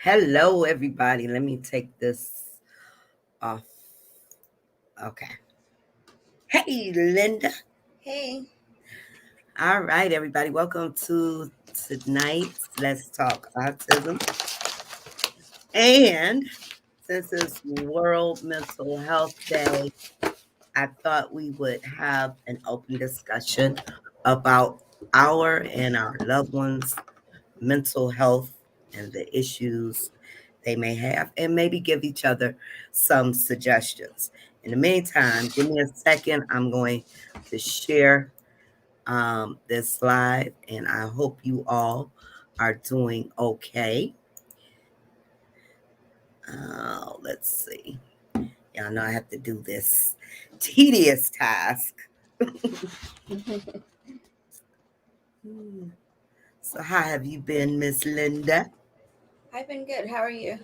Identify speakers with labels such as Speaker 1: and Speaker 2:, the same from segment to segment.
Speaker 1: Hello, everybody. Let me take this off. Okay. Hey, Linda.
Speaker 2: Hey.
Speaker 1: All right, everybody. Welcome to tonight's Let's Talk Autism. And since it's World Mental Health Day, I thought we would have an open discussion about our and our loved ones' mental health and the issues they may have, and maybe give each other some suggestions. In the meantime, give me a second. I'm going to share this slide, and I hope you all are doing okay. Let's see. Y'all know I have to do this tedious task. So, how have you been, Miss Linda?
Speaker 2: I've been good. How are you?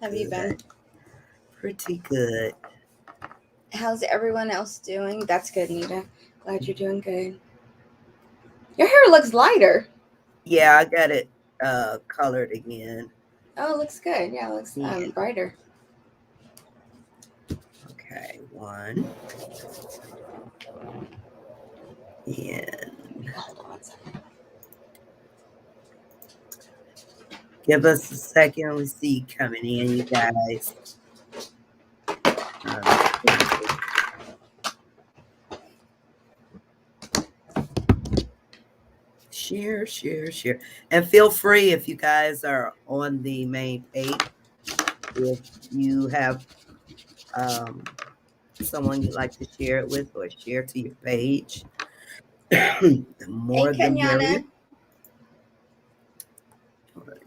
Speaker 2: Have you been?
Speaker 1: Good. Pretty good.
Speaker 2: How's everyone else doing? That's good, Nita. Glad you're doing good. Your hair looks lighter.
Speaker 1: Yeah, I got it colored again.
Speaker 2: Oh, it looks good. Yeah, it looks
Speaker 1: Yeah.
Speaker 2: brighter.
Speaker 1: Okay, one. And
Speaker 2: Hold on one second.
Speaker 1: give us a second. We see you coming in, you guys. Share, share, share. And feel free if you guys are on the main page, if you have someone you'd like to share it with or share to your page, the
Speaker 2: Hey,
Speaker 1: more the merrier.
Speaker 2: Kenyana.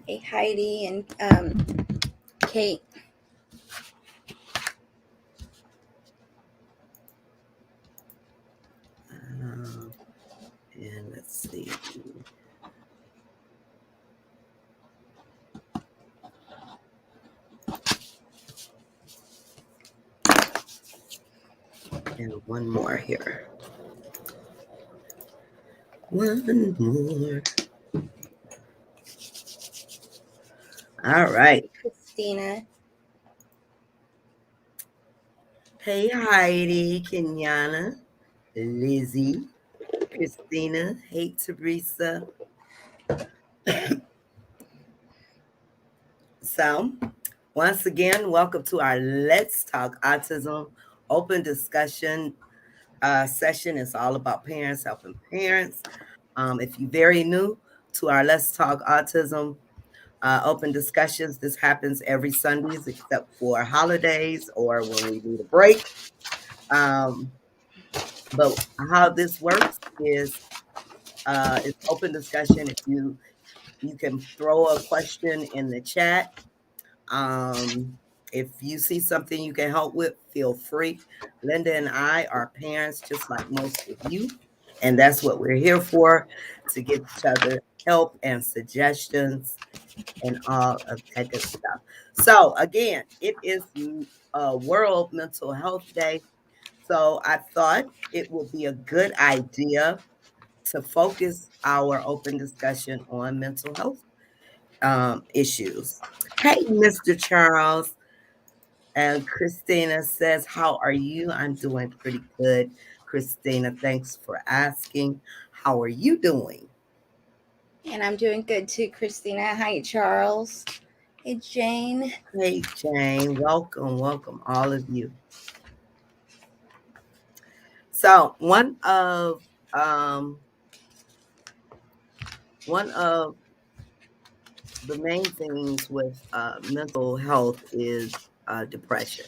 Speaker 2: Hey, Heidi and Kate.
Speaker 1: And let's see. And one more here. One more. All right.
Speaker 2: Hey, Christina.
Speaker 1: Hey, Heidi, Kenyana, Lizzie, Christina. Hey, Teresa. So, once again, welcome to our Let's Talk Autism open discussion session. It's all about parents helping parents. If you're very new to our Let's Talk Autism open discussions, this happens every Sundays except for holidays or when we need a break. But how this works is it's open discussion. If you can throw a question in the chat. If you see something you can help with, feel free. Linda and I are parents just like most of you, and that's what we're here for, to give each other help and suggestions and all of that good stuff. So again, it is World Mental Health Day. So I thought it would be a good idea to focus our open discussion on mental health issues. Hey, Mr. Charles. And Christina says, how are you? I'm doing pretty good. Christina, thanks for asking. How are you doing?
Speaker 2: And I'm doing good too, Christina. Hi, Charles. Hey, Jane.
Speaker 1: Hey, Jane. Welcome, welcome, all of you. So one of the main things with mental health is depression.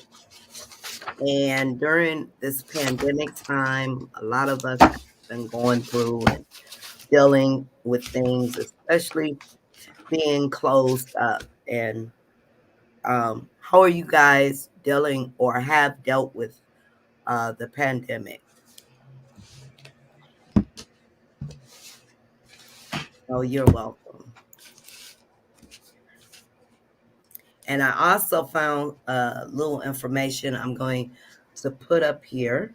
Speaker 1: And during this pandemic time, a lot of us have been going through and dealing with things, especially being closed up. And how are you guys dealing or have dealt with the pandemic? Oh, you're welcome. And I also found a little information I'm going to put up here.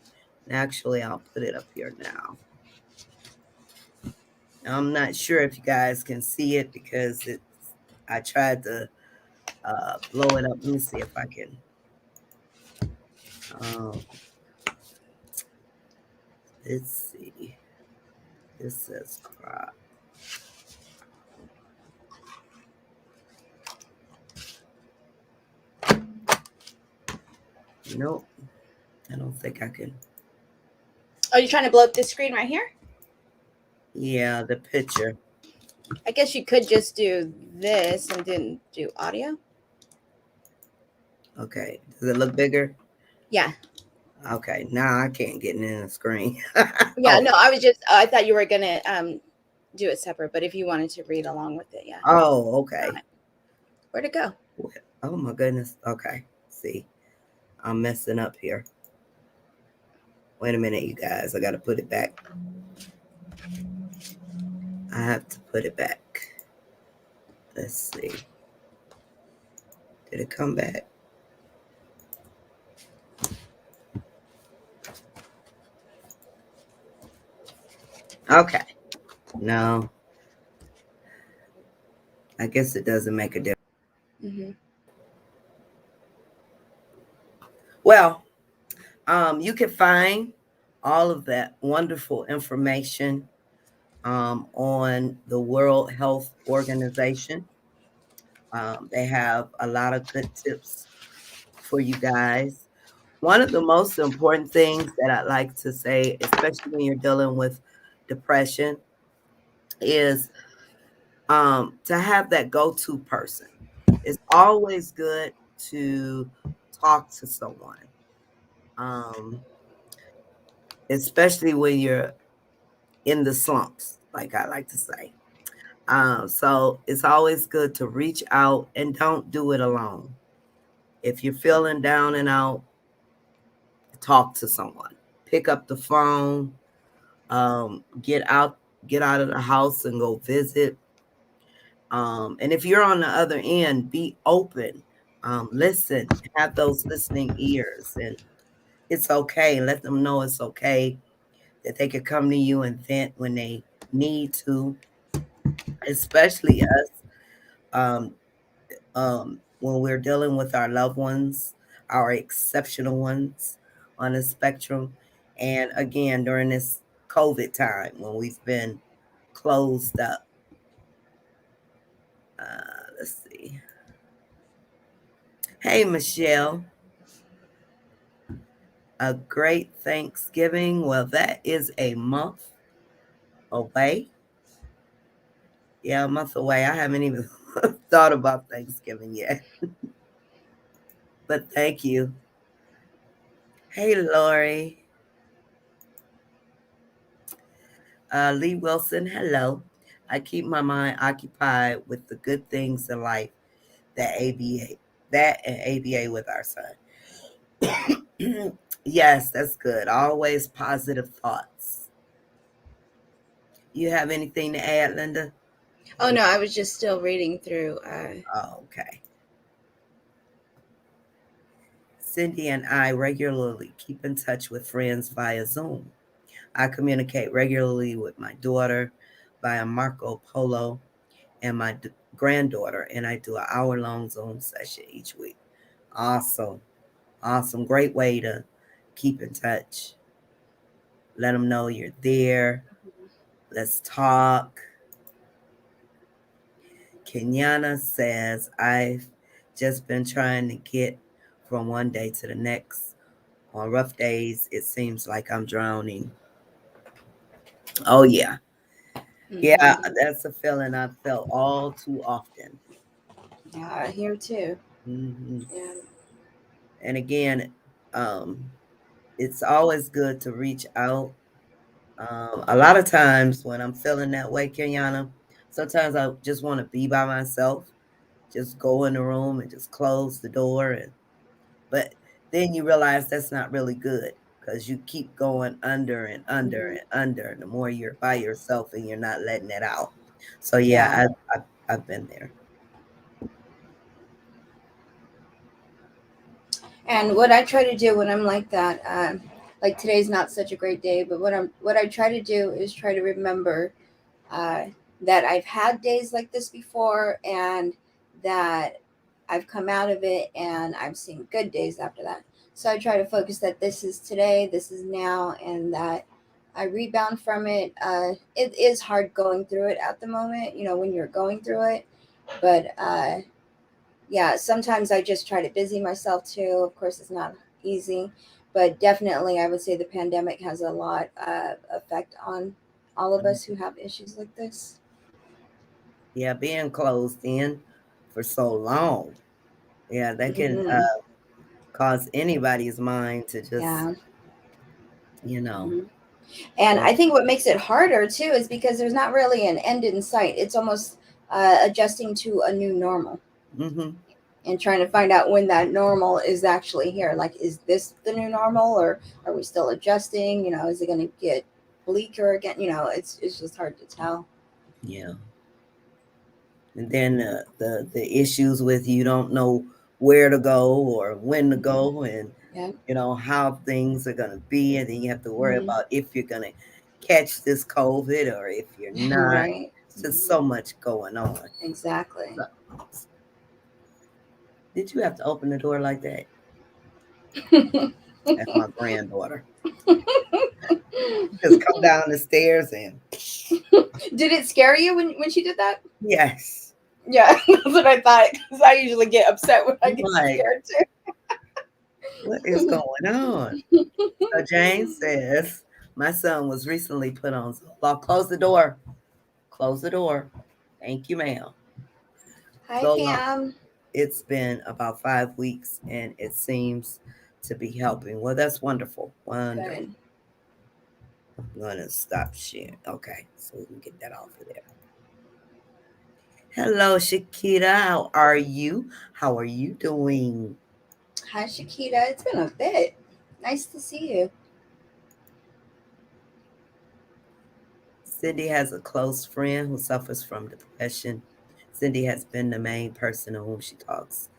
Speaker 1: Actually, I'll put it up here now. I'm not sure if you guys can see it because I tried to blow it up. Let me see if I can. Um, let's see. This says crop. Nope. I don't think I can.
Speaker 2: Are you trying to blow up this screen right here?
Speaker 1: Yeah, the picture.
Speaker 2: I guess you could just do this and then do audio.
Speaker 1: Okay. Does it look bigger?
Speaker 2: Yeah.
Speaker 1: Okay. Now I can't get it in the screen.
Speaker 2: Yeah,
Speaker 1: Oh.
Speaker 2: no, I was just I thought you were gonna do it separate, but if you wanted to read along with it, yeah.
Speaker 1: Oh,
Speaker 2: Got
Speaker 1: okay.
Speaker 2: it. Where'd it go?
Speaker 1: Oh my goodness. Okay. See, I'm messing up here. Wait a minute, you guys. I got to put it back. I have to put it back. Let's see. Did it come back? Okay. No, I guess it doesn't make a difference.
Speaker 2: Mm-hmm.
Speaker 1: Well, you can find all of that wonderful information on the World Health Organization. They have a lot of good tips for you guys. One of the most important things that I'd like to say, especially when you're dealing with depression, is to have that go-to person. It's always good to talk to someone, um, especially when you're in the slumps, like I like to say. So it's always good to reach out and don't do it alone. If you're feeling down and out, talk to someone. Pick up the phone, get out of the house and go visit. And if you're on the other end, be open. Listen, have those listening ears, and it's okay. Let them know it's okay that they could come to you and vent when they need to, especially us. Um, when we're dealing with our loved ones, our exceptional ones on the spectrum. And again, during this COVID time when we've been closed up. Let's see. Hey, Michelle. A great Thanksgiving. Well, that is a month away. Yeah, a month away. I haven't even thought about Thanksgiving yet. But thank you. Hey, Lori. Lee Wilson, hello. I keep my mind occupied with the good things in life that ABA, that and ABA with our son. Yes, that's good. Always positive thoughts. You have anything to add, Linda?
Speaker 2: Oh no, I was just still reading through.
Speaker 1: Oh, okay. Cindy and I regularly keep in touch with friends via Zoom. I communicate regularly with my daughter via Marco Polo and my granddaughter, and I do an hour-long Zoom session each week. Awesome. Awesome. Great way to keep in touch. Let them know you're there. Let's talk. Kenyana says, I've just been trying to get from one day to the next. On rough days, it seems like I'm drowning. Oh, yeah. Yeah,
Speaker 2: Mm-hmm.
Speaker 1: that's a feeling I've felt all too often.
Speaker 2: Yeah, here too.
Speaker 1: Hmm.
Speaker 2: Yeah.
Speaker 1: And again, um, it's always good to reach out. A lot of times when I'm feeling that way, Kenyana, sometimes I just want to be by myself, just go in the room and just close the door. But then you realize that's not really good because you keep going under and under
Speaker 2: Mm-hmm.
Speaker 1: and under. The more you're by yourself and you're not letting it out. So
Speaker 2: Yeah.
Speaker 1: yeah, I've been there.
Speaker 2: And what I try to do when I'm like that, like today's not such a great day, but what I try to do is try to remember uh, that I've had days like this before, and that I've come out of it and I've seen good days after that. So I try to focus that this is today, this is now, and that I rebound from it. It is hard going through it at the moment, when you're going through it. But yeah, sometimes I just try to busy myself too. Of course, it's not easy, but definitely I would say the pandemic has a lot of effect on all of us who have issues like this.
Speaker 1: Yeah, being closed in for so long. Yeah, that can
Speaker 2: Hmm.
Speaker 1: cause anybody's mind to just,
Speaker 2: Yeah.
Speaker 1: you know,
Speaker 2: Hmm. And
Speaker 1: go.
Speaker 2: I think what makes it harder too is because there's not really an end in sight. It's almost adjusting to a new normal
Speaker 1: Hmm.
Speaker 2: and trying to find out when that normal is actually here. Like, is this the new normal, or are we still adjusting? Is it going to get bleaker again? It's just hard to tell.
Speaker 1: Yeah. And then the issues with you don't know where to go or when to
Speaker 2: Hmm.
Speaker 1: go, and
Speaker 2: Yeah.
Speaker 1: how things are going to be, and then you have to worry
Speaker 2: Hmm.
Speaker 1: about if you're going to catch this COVID or if you're not.
Speaker 2: Right.
Speaker 1: It's just
Speaker 2: Hmm.
Speaker 1: so much going on.
Speaker 2: Exactly.
Speaker 1: So, did you have to open the door like that? That's my granddaughter. Just come down the stairs and
Speaker 2: Did it scare you when she did that?
Speaker 1: yes.
Speaker 2: Yeah, that's what I thought. Because I usually get upset when I
Speaker 1: I'm
Speaker 2: get
Speaker 1: like,
Speaker 2: scared
Speaker 1: what is
Speaker 2: too.
Speaker 1: going on? So Jane says, my son was recently put on Zoloft. Close the door. Close the door. Thank you, ma'am.
Speaker 2: Hi,
Speaker 1: Zoloft.
Speaker 2: Pam.
Speaker 1: It's been about 5 weeks and it seems to be helping. Well, that's wonderful. Wonderful.
Speaker 2: Good.
Speaker 1: I'm going to stop sharing. Okay, so we can get that off of there. Hello, Shakita. How are you? How are you doing?
Speaker 2: Hi, Shakita. It's been a bit. Nice to see you.
Speaker 1: Cindy has a close friend who suffers from depression. Cindy has been the main person to whom she talks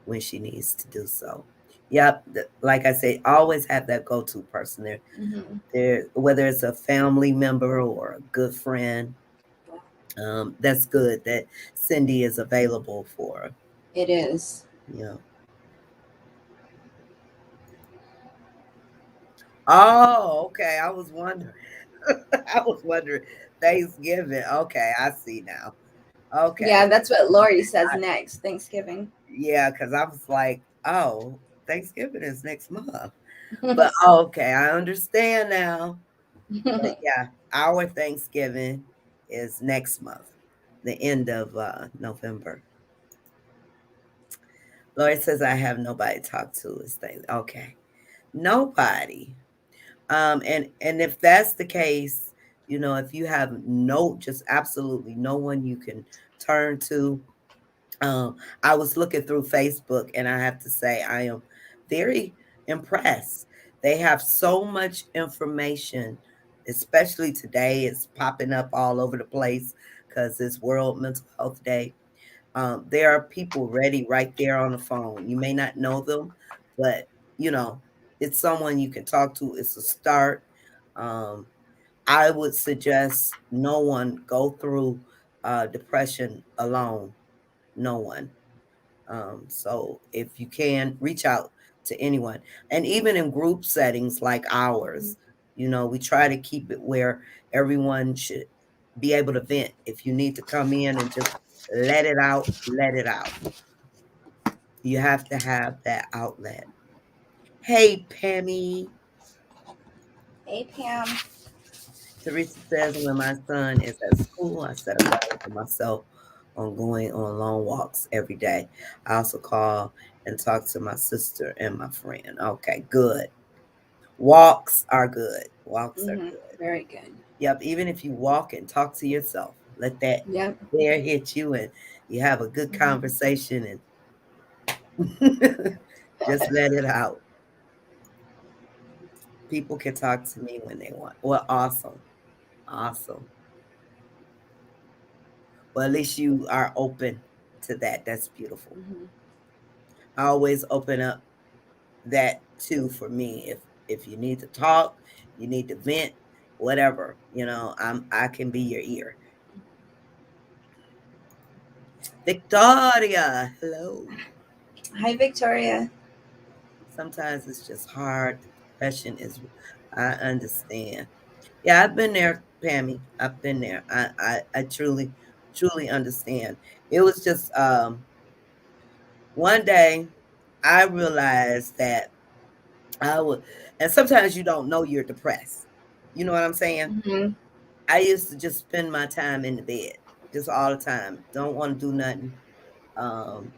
Speaker 1: when she needs to do so. Yep, like I say, always have that go-to person there.
Speaker 2: Hmm.
Speaker 1: There, whether it's a family member or a good friend. That's good that Cindy is available for.
Speaker 2: It is.
Speaker 1: You know. Oh, okay. I was wondering. I was wondering. Thanksgiving. Okay, I see now. Okay.
Speaker 2: Yeah, that's what Lori says next. Thanksgiving.
Speaker 1: Yeah, because I was like, oh, Thanksgiving is next month. But okay, I understand now. But yeah, our Thanksgiving is next month, the end of November. Lori says I have nobody to talk to. It's things. Okay, nobody. And if that's the case, if you have just absolutely no one you can turn to. I was looking through Facebook, and I have to say, I am very impressed. They have so much information, especially today. It's popping up all over the place because it's World Mental Health Day. There are people ready right there on the phone. You may not know them, but you know, it's someone you can talk to. It's a start. Um, I would suggest no one go through depression alone. No one. So if you can reach out to anyone, and even in group settings like ours, we try to keep it where everyone should be able to vent. If you need to come in and just let it out, let it out. You have to have that outlet. Hey, Pammy.
Speaker 2: Hey, Pam.
Speaker 1: Teresa says, when my son is at school, I set a goal for myself on going on long walks every day. I also call and talk to my sister and my friend. Okay, good. Walks are good. Walks are
Speaker 2: Hmm.
Speaker 1: good.
Speaker 2: Very good.
Speaker 1: Yep, even if you walk and talk to yourself, let that
Speaker 2: Yep.
Speaker 1: air hit you and you have a good
Speaker 2: Hmm.
Speaker 1: conversation and just let it out. People can talk to me when they want. Well, awesome. Awesome. Well, at least you are open to that. That's beautiful.
Speaker 2: Hmm.
Speaker 1: I always open up that too for me. If you need to talk, you need to vent, whatever, I can be your ear. Victoria, hello.
Speaker 2: Hi, Victoria.
Speaker 1: Sometimes it's just hard. Depression is, I understand. Yeah, I've been there, Pammy. I've been there. I truly, truly understand. It was just one day I realized that I would, and sometimes you don't know you're depressed. You know what I'm saying?
Speaker 2: Hmm.
Speaker 1: I used to just spend my time in the bed, just all the time. Don't want to do nothing. Um,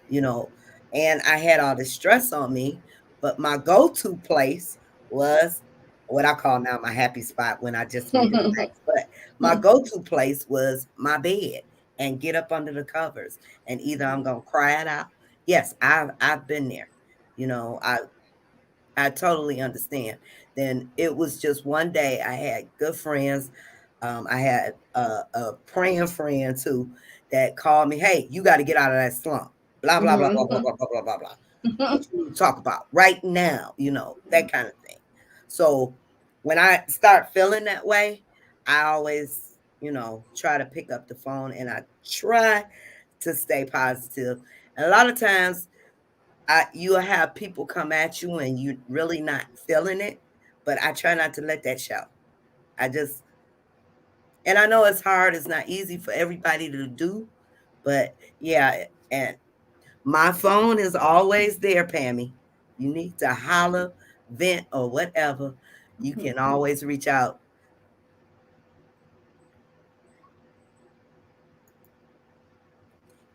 Speaker 1: you know, and I had all this stress on me, but my go-to place was what I call now my happy spot when I just need to relax. But my go-to place was my bed and get up under the covers. And either I'm gonna cry it out. Yes, I've been there. You know, I totally understand. Then it was just one day I had good friends. I had a praying friend too that called me, "Hey, you got to get out of that slump." Blah blah blah blah blah blah blah blah blah blah. What you need to talk about right now? That kind of thing. So when I start feeling that way, I always try to pick up the phone and I try to stay positive. And a lot of times you'll have people come at you and you really not feeling it, but I try not to let that show. I just, and I know it's hard, it's not easy for everybody to do, but yeah, and my phone is always there, Pammy. You need to holler, vent, or whatever. You can always reach out.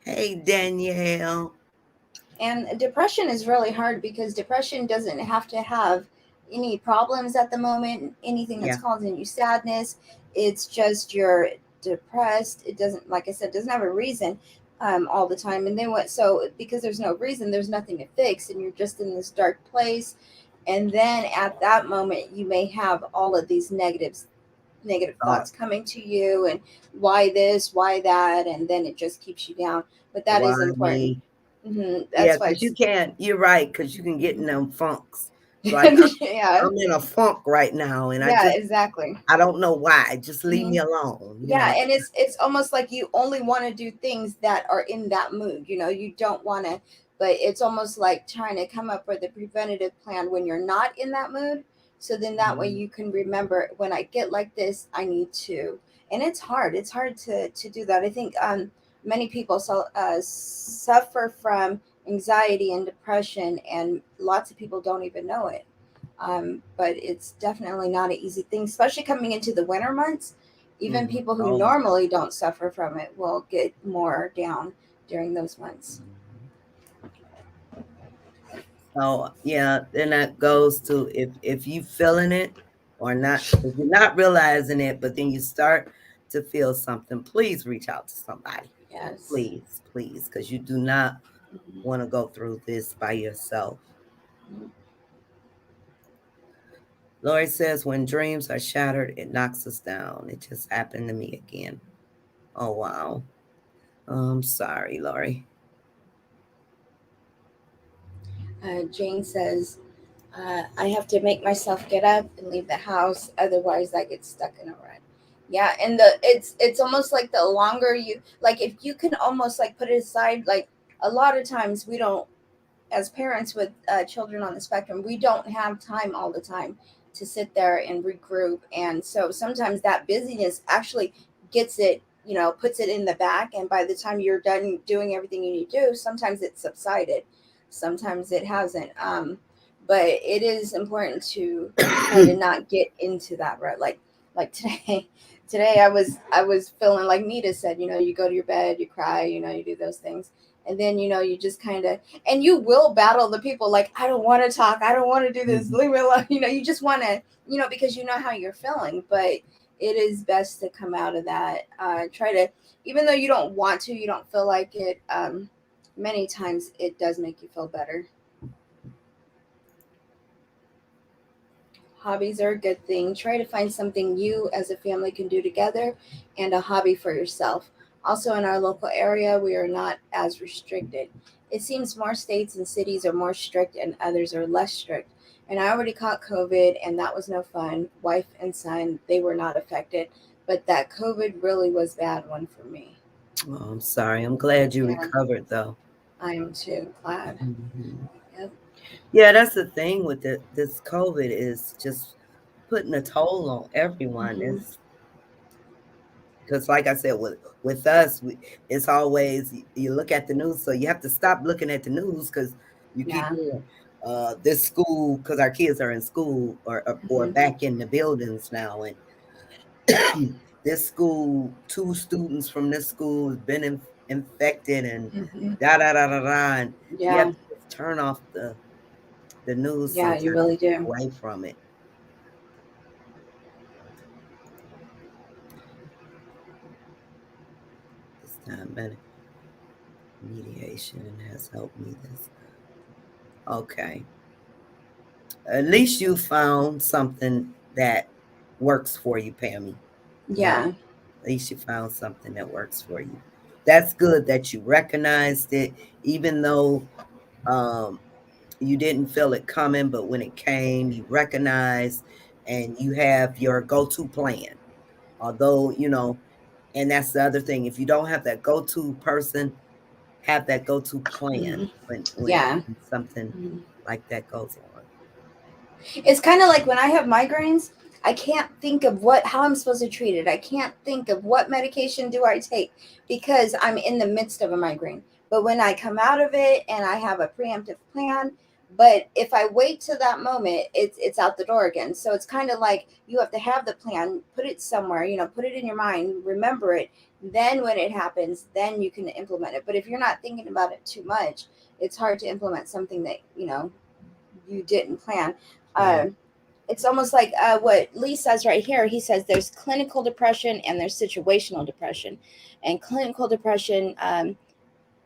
Speaker 1: Hey, Danielle.
Speaker 2: And depression is really hard because depression doesn't have to have any problems at the moment, anything that's
Speaker 1: Yeah.
Speaker 2: causing you sadness. It's just you're depressed. It doesn't, like I said, doesn't have a reason all the time. And then what? So because there's no reason, there's nothing to fix, and you're just in this dark place. And then at that moment, you may have all of these negative thoughts
Speaker 1: Thoughts.
Speaker 2: coming to you, and why this, why that, and then it just keeps you down. But that
Speaker 1: Why
Speaker 2: is important.
Speaker 1: me? Yeah,
Speaker 2: That's why
Speaker 1: because you
Speaker 2: it's
Speaker 1: can't. You're right, because you can get in them funks. Like
Speaker 2: yeah,
Speaker 1: I'm in a funk right now, and
Speaker 2: yeah, exactly.
Speaker 1: I don't know why. Just leave
Speaker 2: Mhm.
Speaker 1: me alone.
Speaker 2: Yeah, and it's almost like you only want to do things that are in that mood. You don't want to, but it's almost like trying to come up with a preventative plan when you're not in that mood. So then that way
Speaker 1: Mhm.
Speaker 2: you can remember, when I get like this, I need to. And it's hard. It's hard to do that. I think many people suffer from anxiety and depression, and lots of people don't even know it. But it's definitely not an easy thing, especially coming into the winter months. Even
Speaker 1: Mhm.
Speaker 2: people who
Speaker 1: Oh my.
Speaker 2: normally don't suffer from it will get more down during those months.
Speaker 1: Mhm. So yeah, then that goes to if you feeling it or not, if you're not realizing it, but then you start to feel something, please reach out to somebody.
Speaker 2: Yes.
Speaker 1: Please, please, because you do not
Speaker 2: Mhm.
Speaker 1: want to go through this by yourself. Lori says, when dreams are shattered, it knocks us down. It just happened to me again. Oh, wow. I'm sorry, Lori.
Speaker 2: Jane says, I have to make myself get up and leave the house, otherwise I get stuck in a rut. Yeah, and it's almost like the longer you, like, if you can almost like put it aside, like a lot of times we don't, as parents with children on the spectrum, we don't have time all the time to sit there and regroup. And so sometimes that busyness actually gets it, puts it in the back. And by the time you're done doing everything you need to do, sometimes it's subsided, sometimes it hasn't. But it is important to try to not get into that rut. Like today, today I was feeling like Nita said, you go to your bed, you cry, you do those things, and then you just kind of, and you will battle the people like, I don't want to talk, I don't want to do this,
Speaker 1: Mhm.
Speaker 2: leave me alone. You just want to, because you know how you're feeling. But it is best to come out of that. Try to, even though you don't want to, you don't feel like it, many times it does make you feel better. Hobbies are a good thing. Try to find something you as a family can do together, and a hobby for yourself. Also, in our local area, we are not as restricted. It seems more states and cities are more strict and others are less strict. And I already caught COVID, and that was no fun. Wife and son, they were not affected. But that COVID really was bad one for me.
Speaker 1: Oh, I'm sorry. I'm glad you
Speaker 2: Yeah.
Speaker 1: recovered, though.
Speaker 2: I am too glad.
Speaker 1: Mhm.
Speaker 2: Yep.
Speaker 1: Yeah, that's the thing with this COVID is just putting a toll on everyone.
Speaker 2: Hmm.
Speaker 1: It's because, like I said, with us, it's always you look at the news, so you have to stop looking at the news because you keep
Speaker 2: Yeah.
Speaker 1: hearing this school because our kids are in school or
Speaker 2: Hmm.
Speaker 1: back in the buildings now, and this school, two students from this school has been infected, and
Speaker 2: Hmm.
Speaker 1: da da da da da, and you have
Speaker 2: Yeah.
Speaker 1: to just turn off the news
Speaker 2: Yeah, you
Speaker 1: sometimes,
Speaker 2: really do.
Speaker 1: away from it. This time, mediation has helped me this. Okay. At least you found something that works for you, Pammy.
Speaker 2: Yeah.
Speaker 1: At least you found something that works for you. That's good that you recognized it, even though um, you didn't feel it coming, but when it came, you recognized and you have your go to plan. Although, and that's the other thing. If you don't have that go to person, have that go to plan
Speaker 2: Hmm.
Speaker 1: when
Speaker 2: Yeah.
Speaker 1: something
Speaker 2: Mhm.
Speaker 1: like that goes on.
Speaker 2: It's kind of like when I have migraines, I can't think of how I'm supposed to treat it. I can't think of what medication do I take because I'm in the midst of a migraine. But when I come out of it and I have a preemptive plan, but if I wait to that moment, it's out the door again. So it's kind of like you have to have the plan, put it somewhere, put it in your mind, remember it. Then when it happens, then you can implement it. But if you're not thinking about it too much, it's hard to implement something that you didn't plan.
Speaker 1: Yeah.
Speaker 2: Uh, it's almost like what Lee says right here. He says there's clinical depression and there's situational depression. And clinical depression,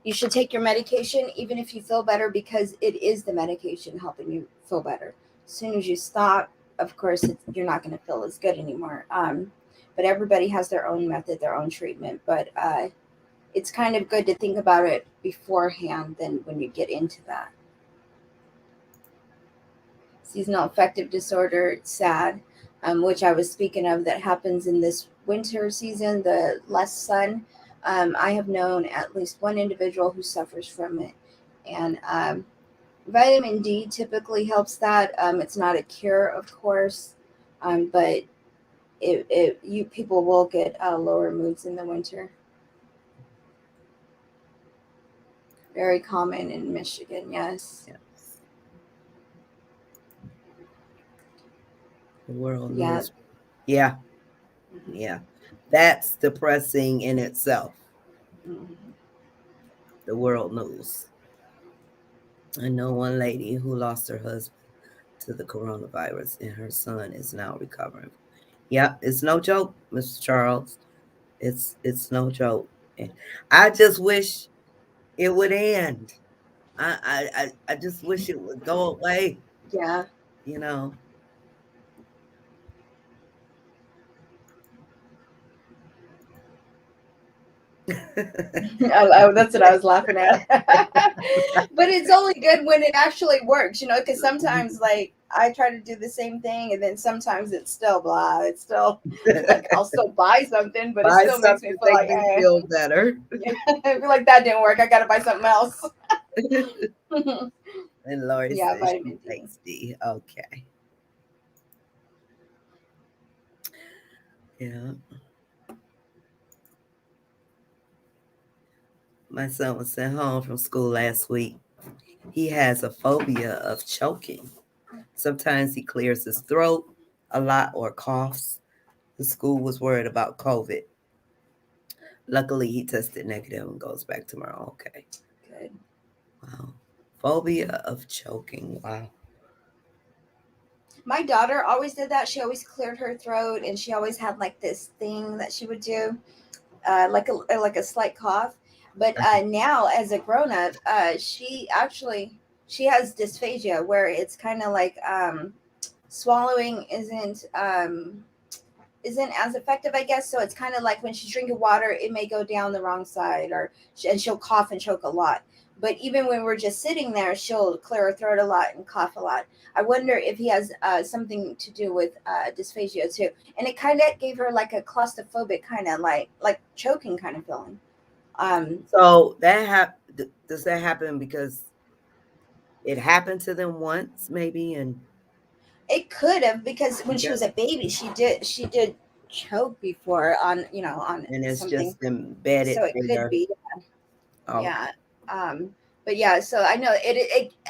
Speaker 2: you should take your medication even if you feel better because it is the medication helping you feel better. As soon as you stop, of course, you're not going to feel as good anymore. But everybody has their own method, their own treatment. But it's kind of good to think about it beforehand than when you get into that. Seasonal affective disorder, SAD, which I was speaking of, that happens in this winter season, the less sun. I have known at least one individual who suffers from it. And vitamin D typically helps that. It's not a cure, of course, but you people will get lower moods in the winter. Very common in Michigan, yes.
Speaker 1: Yes. The world
Speaker 2: Yeah.
Speaker 1: news. Yeah. Yeah. That's depressing in itself.
Speaker 2: Mhm.
Speaker 1: The world news. I know one lady who lost her husband to the coronavirus and her son is now recovering. Yeah, it's no joke, Mr. Charles. It's no joke. And I just wish it would end. I just wish it would go away,
Speaker 2: Yeah.
Speaker 1: you know.
Speaker 2: That's what I was laughing at. But it's only good when it actually works, because sometimes, like, I try to do the same thing, and then sometimes it's still blah. It's still like I'll still buy something, but it
Speaker 1: Buy
Speaker 2: still makes me
Speaker 1: something
Speaker 2: feel
Speaker 1: make
Speaker 2: like,
Speaker 1: me feel better.
Speaker 2: yeah, I feel like that didn't work. I got to buy something else.
Speaker 1: And Lori
Speaker 2: Yeah,
Speaker 1: says she
Speaker 2: vitamin D.
Speaker 1: takes D. Okay. Yeah. My son was sent home from school last week. He has a phobia of choking. Sometimes he clears his throat a lot or coughs. The school was worried about COVID. Luckily, he tested negative and goes back tomorrow. Okay.
Speaker 2: Good.
Speaker 1: Wow. Phobia of choking. Wow.
Speaker 2: My daughter always did that. She always cleared her throat, and she always had like this thing that she would do, like a slight cough. But now, as a grown up, she has dysphagia where it's kind of like swallowing isn't as effective, I guess. So it's kind of like when she's drinking water, it may go down the wrong side, and she'll cough and choke a lot. But even when we're just sitting there, she'll clear her throat a lot and cough a lot. I wonder if he has something to do with dysphagia too. And it kind of gave her like a claustrophobic kind of like choking kind of feeling. Um,
Speaker 1: So Does that happen because it happened to them once, maybe, and
Speaker 2: It could have, because when she
Speaker 1: yeah,
Speaker 2: was a baby, she did choke before on, on
Speaker 1: and it's
Speaker 2: something.
Speaker 1: just embedded
Speaker 2: So it could
Speaker 1: there?
Speaker 2: be,
Speaker 1: Okay.
Speaker 2: yeah. Um, but yeah, so I know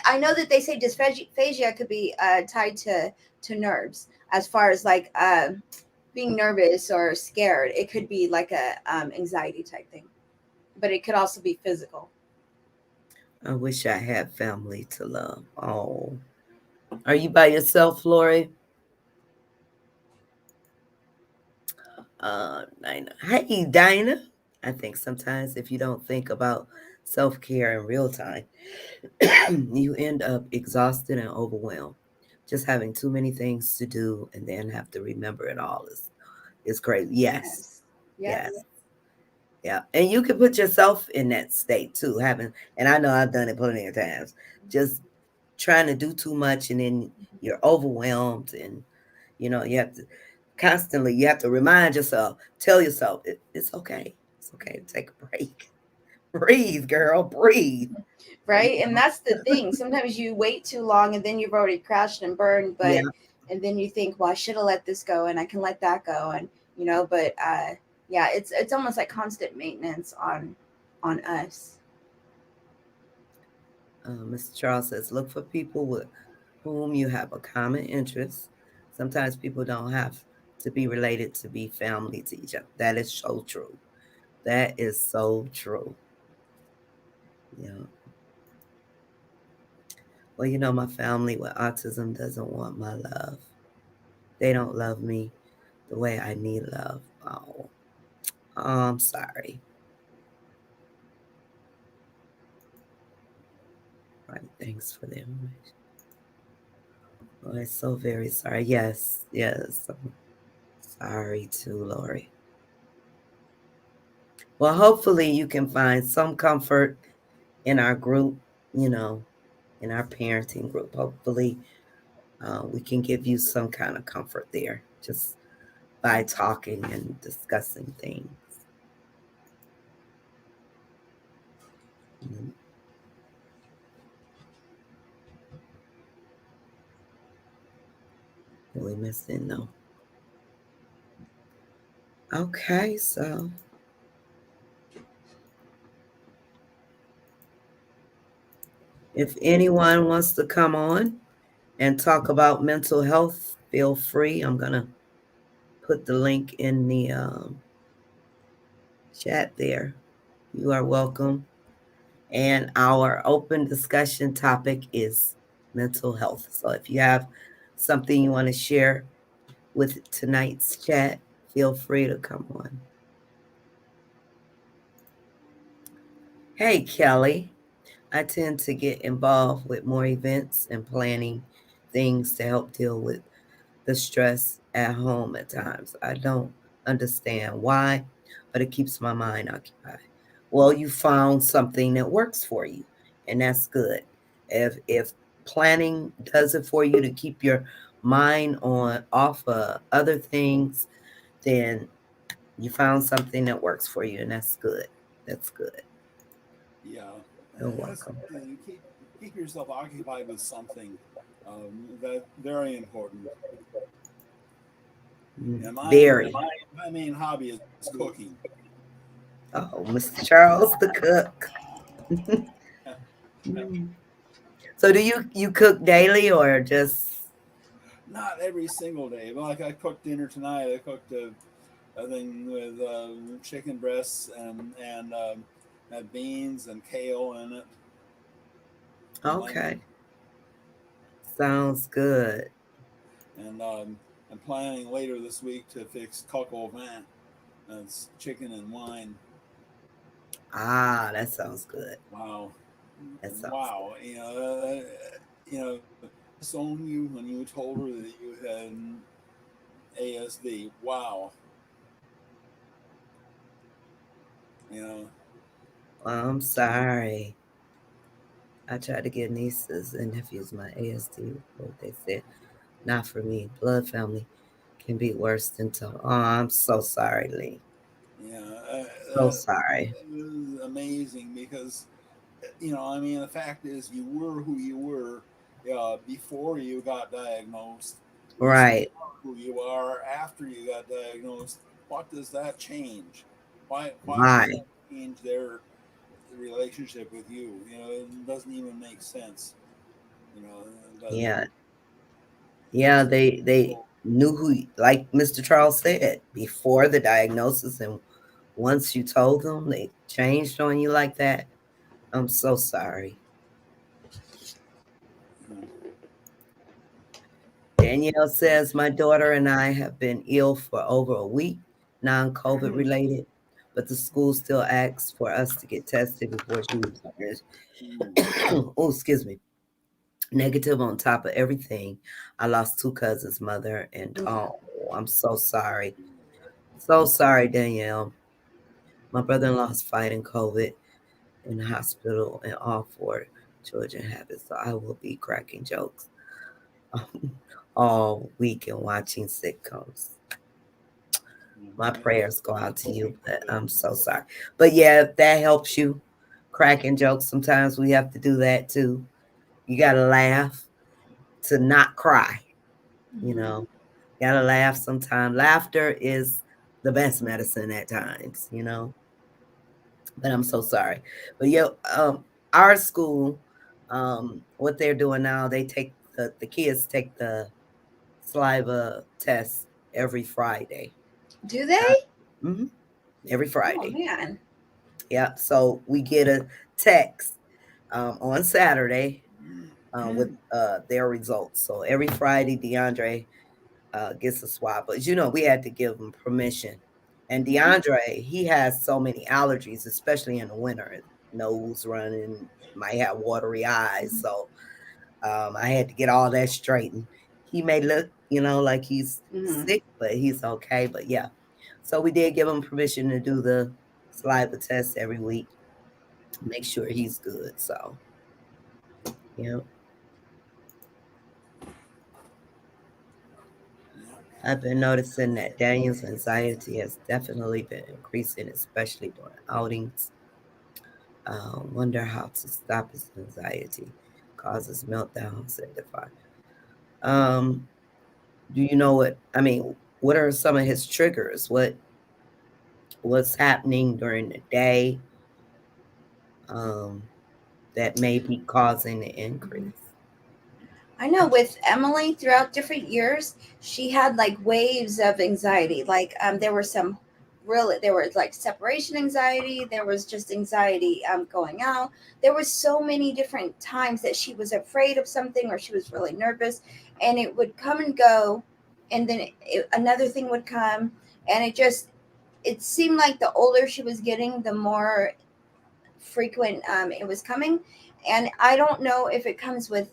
Speaker 2: I know that they say dysphagia could be tied to nerves, as far as like being nervous or scared. It could be like a anxiety type thing, but it could also be physical.
Speaker 1: I wish I had family to love. Oh, are you by yourself, Lori? Dinah. Hey, Dinah. I think sometimes if you don't think about self care in real time, you end up exhausted and overwhelmed. Just having too many things to do and then have to remember it all is crazy. Yes,
Speaker 2: Yes.
Speaker 1: yes,
Speaker 2: Yes.
Speaker 1: yeah. And you can put yourself in that state too, having, and I know I've done it plenty of times, just trying to do too much and then you're overwhelmed and you have to constantly, you have to remind yourself, tell yourself it's okay. It's okay to take a break. Breathe, girl, breathe.
Speaker 2: Right, and that's the thing. Sometimes you wait too long and then you've already crashed and burned,
Speaker 1: Yeah.
Speaker 2: and then you think, well, I should have let this go and I can let that go, and but yeah, it's almost like constant maintenance on us.
Speaker 1: Mr. Charles says, look for people with whom you have a common interest. Sometimes people don't have to be related to be family to each other. That is so true. That is so true. Yeah. Well, my family with autism doesn't want my love. They don't love me the way I need love. Oh, I'm sorry. Right. Thanks for the information. Oh, I'm so very sorry. Yes. Yes. I'm sorry too, Lori. Well, hopefully you can find some comfort in our group, you know, in our parenting group. Hopefully, we can give you some kind of comfort there just by talking and discussing things. Mm, we missing no. Okay, so if anyone wants to come on and talk about mental health, feel free. I'm gonna put the link in the chat there. You are welcome. And our open discussion topic is mental health. So if you have something you want to share with tonight's chat, feel free to come on. Hey, Kelly. I tend to get involved with more events and planning things to help deal with the stress at home at times. I don't understand why, but it keeps my mind occupied. Well, you found something that works for you, and that's good. If planning does it for you to keep your mind on off other things, then you found something that works for you, and that's good. That's good.
Speaker 3: Yeah,
Speaker 1: You're
Speaker 3: it has
Speaker 1: welcome.
Speaker 3: keep yourself occupied with something. That very important. And
Speaker 1: Very.
Speaker 3: my main hobby is cooking.
Speaker 1: Oh, Mr. Charles the cook. Mm. So do you cook daily or just
Speaker 3: Not every single day, but like I cooked dinner tonight. I cooked a thing with chicken breasts and had beans and kale in it and
Speaker 1: okay?
Speaker 3: lemon.
Speaker 1: Sounds good.
Speaker 3: And I'm planning later this week to fix coq au vin. That's chicken and wine.
Speaker 1: Ah, that sounds good.
Speaker 3: Wow,
Speaker 1: That sounds good.
Speaker 3: wow. She disowned you when you told her that you had ASD. Wow. You know,
Speaker 1: Well, I'm sorry. I tried to get nieces and nephews my ASD, but they said not for me. Blood family can be worse than total. Oh, I'm so sorry, Lee.
Speaker 3: yeah,
Speaker 1: So sorry.
Speaker 3: it was amazing because I mean, the fact is, you were who you were before you got diagnosed versus
Speaker 1: Right.
Speaker 3: who you are after you got diagnosed. What does that change? Why does
Speaker 1: Why?
Speaker 3: that change their relationship with you? It doesn't even make sense. But
Speaker 1: Yeah. Yeah,
Speaker 3: it's
Speaker 1: they knew like Mr. Charles said, before the diagnosis, and once you told them they changed on you like that. I'm so sorry. Danielle says, my daughter and I have been ill for over a week, non COVID related, but the school still asks for us to get tested before she returns. Oh, excuse me. Negative on top of everything. I lost two cousins, mother, and
Speaker 2: Yeah.
Speaker 1: oh, I'm so sorry. So sorry, Danielle. My brother in law is fighting COVID in the hospital, and all four children have it, so I will be cracking jokes all week and watching sitcoms. My prayers go out to you, but I'm so sorry. But yeah, if that helps you, cracking jokes, sometimes we have to do that too. You got to laugh to not cry, you
Speaker 2: Mm-hmm.
Speaker 1: know. Got to laugh sometimes. Laughter is the best medicine at times, But I'm so sorry. But yeah, our school, what they're doing now, they take the kids take the saliva test every Friday.
Speaker 2: Do they?
Speaker 1: hmm Every
Speaker 2: Oh
Speaker 1: Friday.
Speaker 2: man.
Speaker 1: Yeah. So we get a text on Saturday with their results. So every Friday, DeAndre gets a swab. But we had to give him permission. And
Speaker 2: Mm-hmm.
Speaker 1: DeAndre, he has so many allergies, especially in the winter. Nose running, might have watery eyes. So I had to get all that straightened. He may look, like he's
Speaker 2: Mm-hmm.
Speaker 1: sick, but he's okay. But yeah. So we did give him permission to do the saliva test every week, make sure he's good. So, yeah. I've been noticing that Daniel's anxiety has definitely been increasing, especially during outings. Wonder how to stop his anxiety, causes meltdowns, and defy. Um, do you know what? I mean, what are some of his triggers? What's happening during the day um, that may be causing the increase?
Speaker 2: I know with Emily throughout different years, she had like waves of anxiety. Like there were some really there was like separation anxiety, there was just anxiety going out. There was so many different times that she was afraid of something or she was really nervous and it would come and go and then another thing would come and it seemed like the older she was getting, the more frequent it was coming. And I don't know if it comes with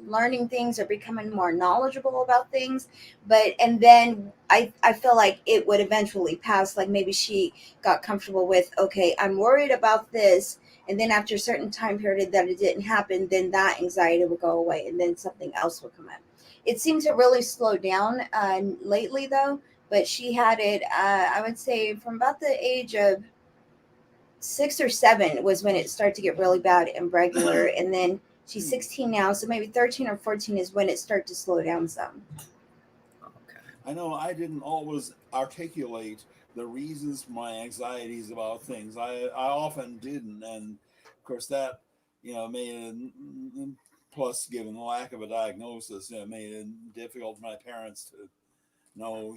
Speaker 2: learning things or becoming more knowledgeable about things, but and then I feel like it would eventually pass. Like maybe she got comfortable with, okay, I'm worried about this, and then after a certain time period that it didn't happen, then that anxiety would go away and then something else would come in. It seemed to really slow down lately though, but she had it I would say from about the age of 6 or 7 was when it started to get really bad and regular. And then she's 16 now, so maybe 13 or 14 is when it started to slow down some.
Speaker 1: Okay.
Speaker 3: I know I didn't always articulate the reasons for my anxieties about things. I often didn't, and of course that made it. Plus, given the lack of a diagnosis, made it difficult for my parents to know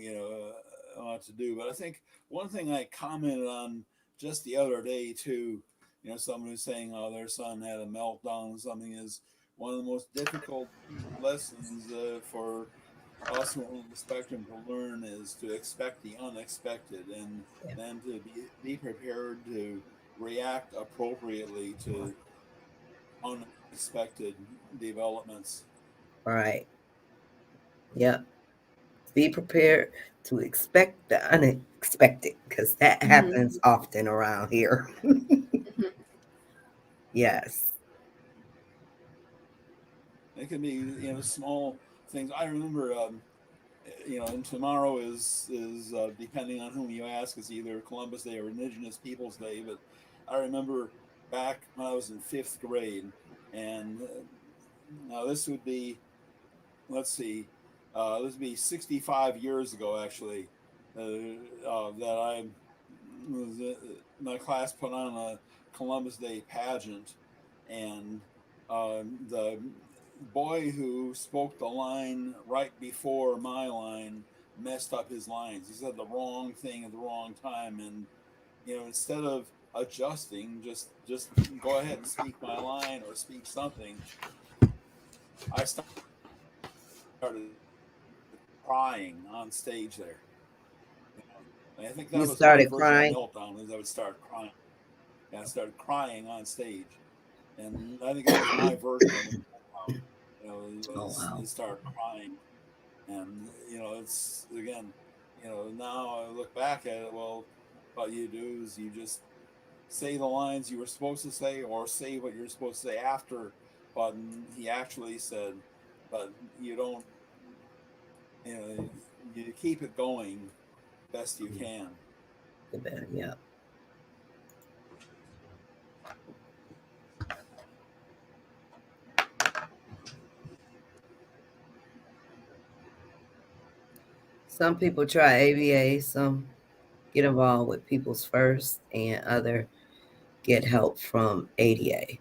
Speaker 3: what to do. But I think one thing I commented on just the other day too, someone who's saying, oh, their son had a meltdown or something, is one of the most difficult lessons for us on the spectrum to learn is to expect the unexpected and
Speaker 1: Yeah.
Speaker 3: then to be prepared to react appropriately to unexpected developments.
Speaker 1: All right. Yeah. Be prepared to expect the unexpected because that
Speaker 2: Mm-hmm.
Speaker 1: happens often around here. Yes.
Speaker 3: It can be small things. I remember and tomorrow is depending on whom you ask, it's either Columbus Day or Indigenous Peoples Day. But I remember back when I was in fifth grade, and now this would be, let's see, this would be 65 years ago actually, that I was my class put on a Columbus Day pageant, and the boy who spoke the line right before my line messed up his lines. He said the wrong thing at the wrong time, and instead of adjusting, just go ahead and speak my line or speak something. I started crying on stage there. I think that was
Speaker 1: You
Speaker 3: my version
Speaker 1: started
Speaker 3: of
Speaker 1: crying.
Speaker 3: meltdown. Is I would start crying. Yeah, I started crying on stage, and I think that was my version of a meltdown.
Speaker 1: Oh
Speaker 3: Was
Speaker 1: wow.
Speaker 3: to start crying, and it's again, now I look back at it. Well, what you do is you just say the lines you were supposed to say, or say what you're supposed to say after what he actually said, but you don't. You know, you keep it going best you can.
Speaker 1: The band, yeah. Some people try ABA, some get involved with People's First, and other get help from ADA.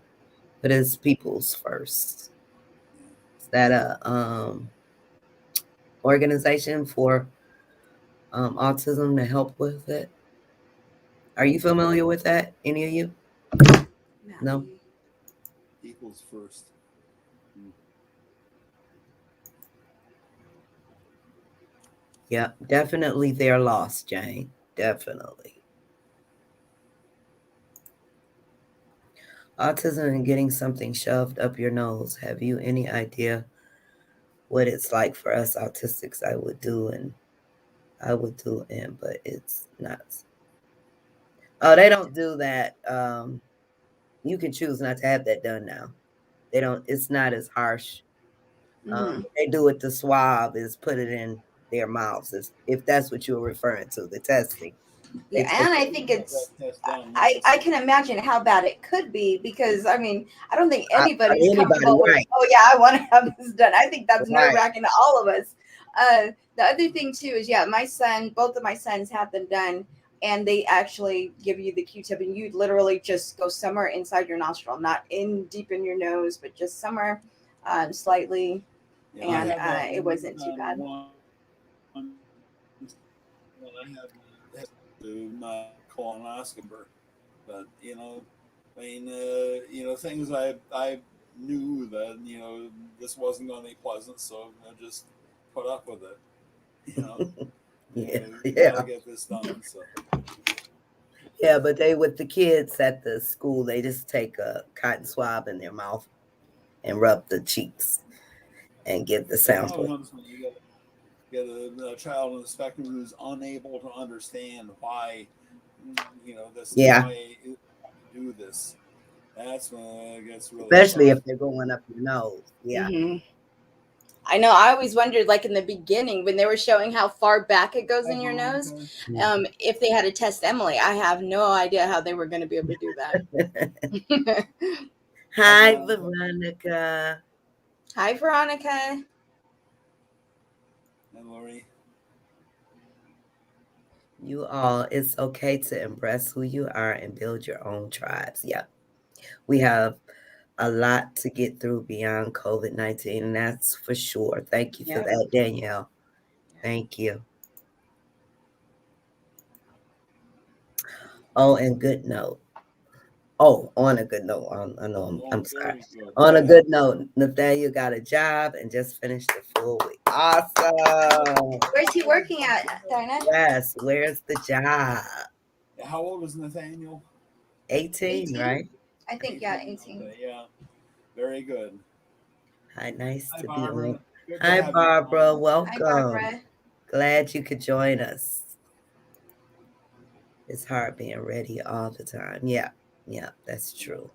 Speaker 1: But it's People's First.
Speaker 3: Yeah.
Speaker 1: Is that a organization for autism to help with it? Are you familiar with that? Any of you?
Speaker 2: Not
Speaker 1: No?
Speaker 2: me.
Speaker 3: People's first. Mm.
Speaker 1: Yeah, definitely they're lost, Jane. Definitely. Autism and getting something shoved up your nose. Have you any idea what it's like for us autistics? But it's not. Oh, they don't do that. You can choose not to have that done now. They don't. It's not as harsh.
Speaker 2: Hmm.
Speaker 1: They do it. The swab is put it in their mouths. If that's what you're referring to, the testing.
Speaker 2: Yeah,
Speaker 1: They take
Speaker 2: and I
Speaker 3: I
Speaker 2: think
Speaker 3: did have
Speaker 2: it's.
Speaker 3: that test done
Speaker 2: I
Speaker 3: once.
Speaker 2: can imagine how bad it could be because I mean I don't think anybody's
Speaker 1: anybody
Speaker 2: comfortable with,
Speaker 1: right,
Speaker 2: oh yeah, I want to have this done. I think that's nerve
Speaker 1: right.
Speaker 2: wracking to all of us. The other thing too is, yeah, my son, both of my sons have them done, and they actually give you the Q-tip, and you literally just go somewhere inside your nostril, not in deep in your nose, but just somewhere slightly,
Speaker 3: Yeah, I
Speaker 2: and
Speaker 3: had that
Speaker 2: it
Speaker 3: one
Speaker 2: wasn't too
Speaker 3: done
Speaker 2: bad.
Speaker 3: once when I had to my colonoscopy, but I mean, things I knew that this wasn't going to be pleasant, so I just put up with it. You know,
Speaker 1: Yeah,
Speaker 3: got to
Speaker 1: yeah,
Speaker 3: get this done. So
Speaker 1: yeah. But they with the kids at the school, they just take a cotton swab in their mouth and rub the cheeks and give the
Speaker 3: the problem
Speaker 1: sample.
Speaker 3: comes when you get a child on the spectrum who's unable to understand why, this
Speaker 1: Yeah,
Speaker 3: why you do this. That's when it gets really
Speaker 1: especially
Speaker 3: tough.
Speaker 1: if they're going up your nose. Yeah.
Speaker 2: Hmm. I know. I always wondered, like in the beginning, when they were showing how far back it goes
Speaker 3: Hi,
Speaker 2: in your nose,
Speaker 3: Veronica.
Speaker 2: if they had to test Emily. I have no idea how they were going to be able to do that.
Speaker 3: Hi,
Speaker 1: Hi,
Speaker 3: Veronica.
Speaker 1: Veronica.
Speaker 2: Hi, Veronica.
Speaker 3: And Lori.
Speaker 1: You all, it's okay to embrace who you are and build your own tribes. Yeah. We have a lot to get through beyond COVID-19, and that's for sure. Thank you for
Speaker 2: Yep.
Speaker 1: that, Danielle. Thank you. Oh, and good note. Oh, on a good note. I know
Speaker 3: Oh,
Speaker 1: I'm sorry.
Speaker 3: very good.
Speaker 1: On
Speaker 3: Go
Speaker 1: a
Speaker 3: ahead.
Speaker 1: good note, Nathaniel got a job and just finished the full week. Awesome.
Speaker 2: Where's he working at, Dinah?
Speaker 1: Yes. Where's the job?
Speaker 3: Yeah, how old is Nathaniel?
Speaker 1: 18,
Speaker 2: 18?
Speaker 1: right?
Speaker 2: I think, yeah,
Speaker 3: 18.
Speaker 2: 18.
Speaker 3: Okay, yeah. Very good.
Speaker 1: Hi, nice
Speaker 3: Hi,
Speaker 1: to be on.
Speaker 3: Barbara. Good to
Speaker 1: Hi,
Speaker 3: have you
Speaker 1: Barbara.
Speaker 3: on.
Speaker 2: Hi,
Speaker 1: Welcome.
Speaker 2: Barbara.
Speaker 1: Glad you could join us. It's hard being ready all the time. Yeah, yeah, that's
Speaker 3: Yeah.
Speaker 1: true.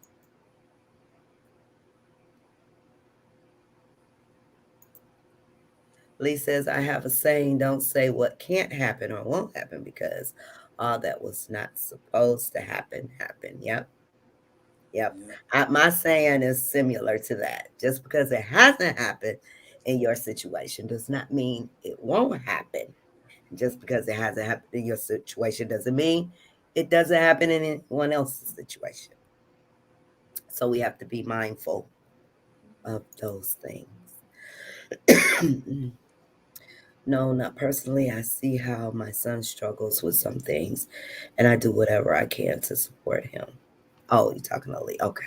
Speaker 1: Lee says, I have a saying, don't say what can't happen or won't happen because all that was not supposed to happen happened. Yep. Yep.
Speaker 3: Yeah.
Speaker 1: My saying is similar to that. Just because it hasn't happened in your situation does not mean it won't happen. Just because it hasn't happened in your situation doesn't mean it doesn't happen in anyone else's situation. So we have to be mindful of those things. No, not personally. I see how my son struggles with some things, and I do whatever I can to support him. Oh, you're talking to Lee. Okay.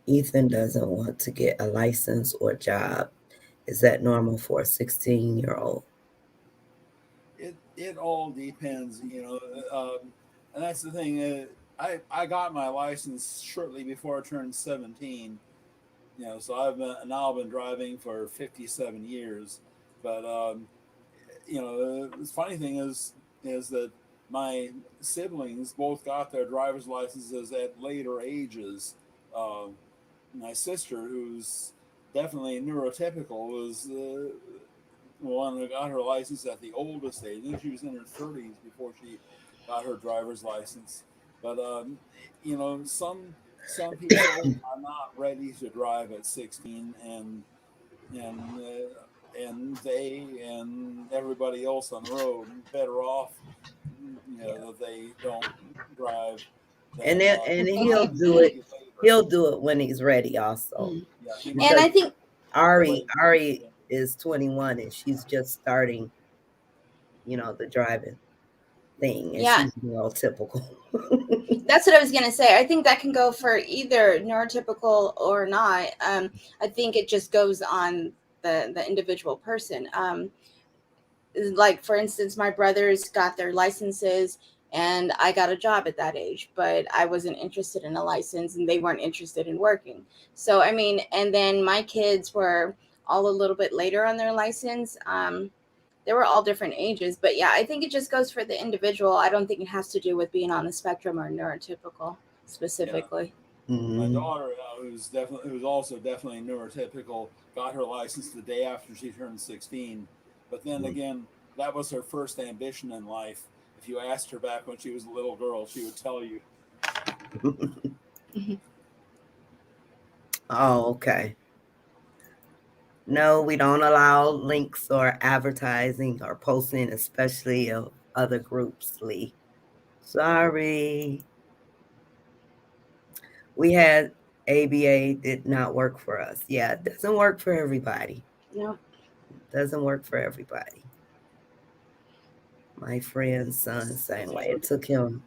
Speaker 1: Ethan doesn't want to get a license or job. Is that normal for a 16-year-old?
Speaker 3: It all depends, and that's the thing. I got my license shortly before I turned 17. So I've been driving for 57 years, but the funny thing is that my siblings both got their driver's licenses at later ages. Uh, my sister, who's definitely neurotypical, was one who got her license at the oldest age. I think she was in her 30s before she got her driver's license. But some people are not ready to drive at 16, and they and everybody else on the road better off,
Speaker 1: Yeah.
Speaker 3: that they don't drive
Speaker 1: And
Speaker 3: than
Speaker 1: then, and he'll
Speaker 3: drive
Speaker 1: do it.
Speaker 3: maybe later.
Speaker 1: He'll do it when he's ready, also,
Speaker 2: Mm.
Speaker 3: Yeah, he might
Speaker 2: And
Speaker 1: because
Speaker 2: I
Speaker 3: do it
Speaker 2: think,
Speaker 1: Ari
Speaker 3: later.
Speaker 1: Ari
Speaker 3: Yeah.
Speaker 1: is 21 and she's just starting, the driving thing, and
Speaker 2: yeah,
Speaker 1: she's neurotypical.
Speaker 2: that's what I was gonna say. I think that can go for either neurotypical or not. I think it just goes on the individual person. Like for instance, my brothers got their licenses, and I got a job at that age, but I wasn't interested in a license, and they weren't interested in working. So I mean, and then my kids were all a little bit later on their license. They were all different ages, but yeah, I think it just goes for the individual. I don't think it has to do with being on the spectrum or neurotypical
Speaker 3: Yeah.
Speaker 2: specifically.
Speaker 3: My
Speaker 1: Mhm.
Speaker 3: daughter, who's also definitely neurotypical, got her license the day after she turned 16. But then again, that was her first ambition in life. If you asked her back when she was a little girl, she would tell you.
Speaker 1: Oh, okay. No, we don't allow links or advertising or posting, especially of other groups, Lee. Sorry. We had ABA, did not work for us. Yeah, it doesn't work for everybody.
Speaker 2: No.
Speaker 1: Doesn't work for everybody. My friend's son, same
Speaker 3: That's
Speaker 1: way.
Speaker 3: all right.
Speaker 1: It took him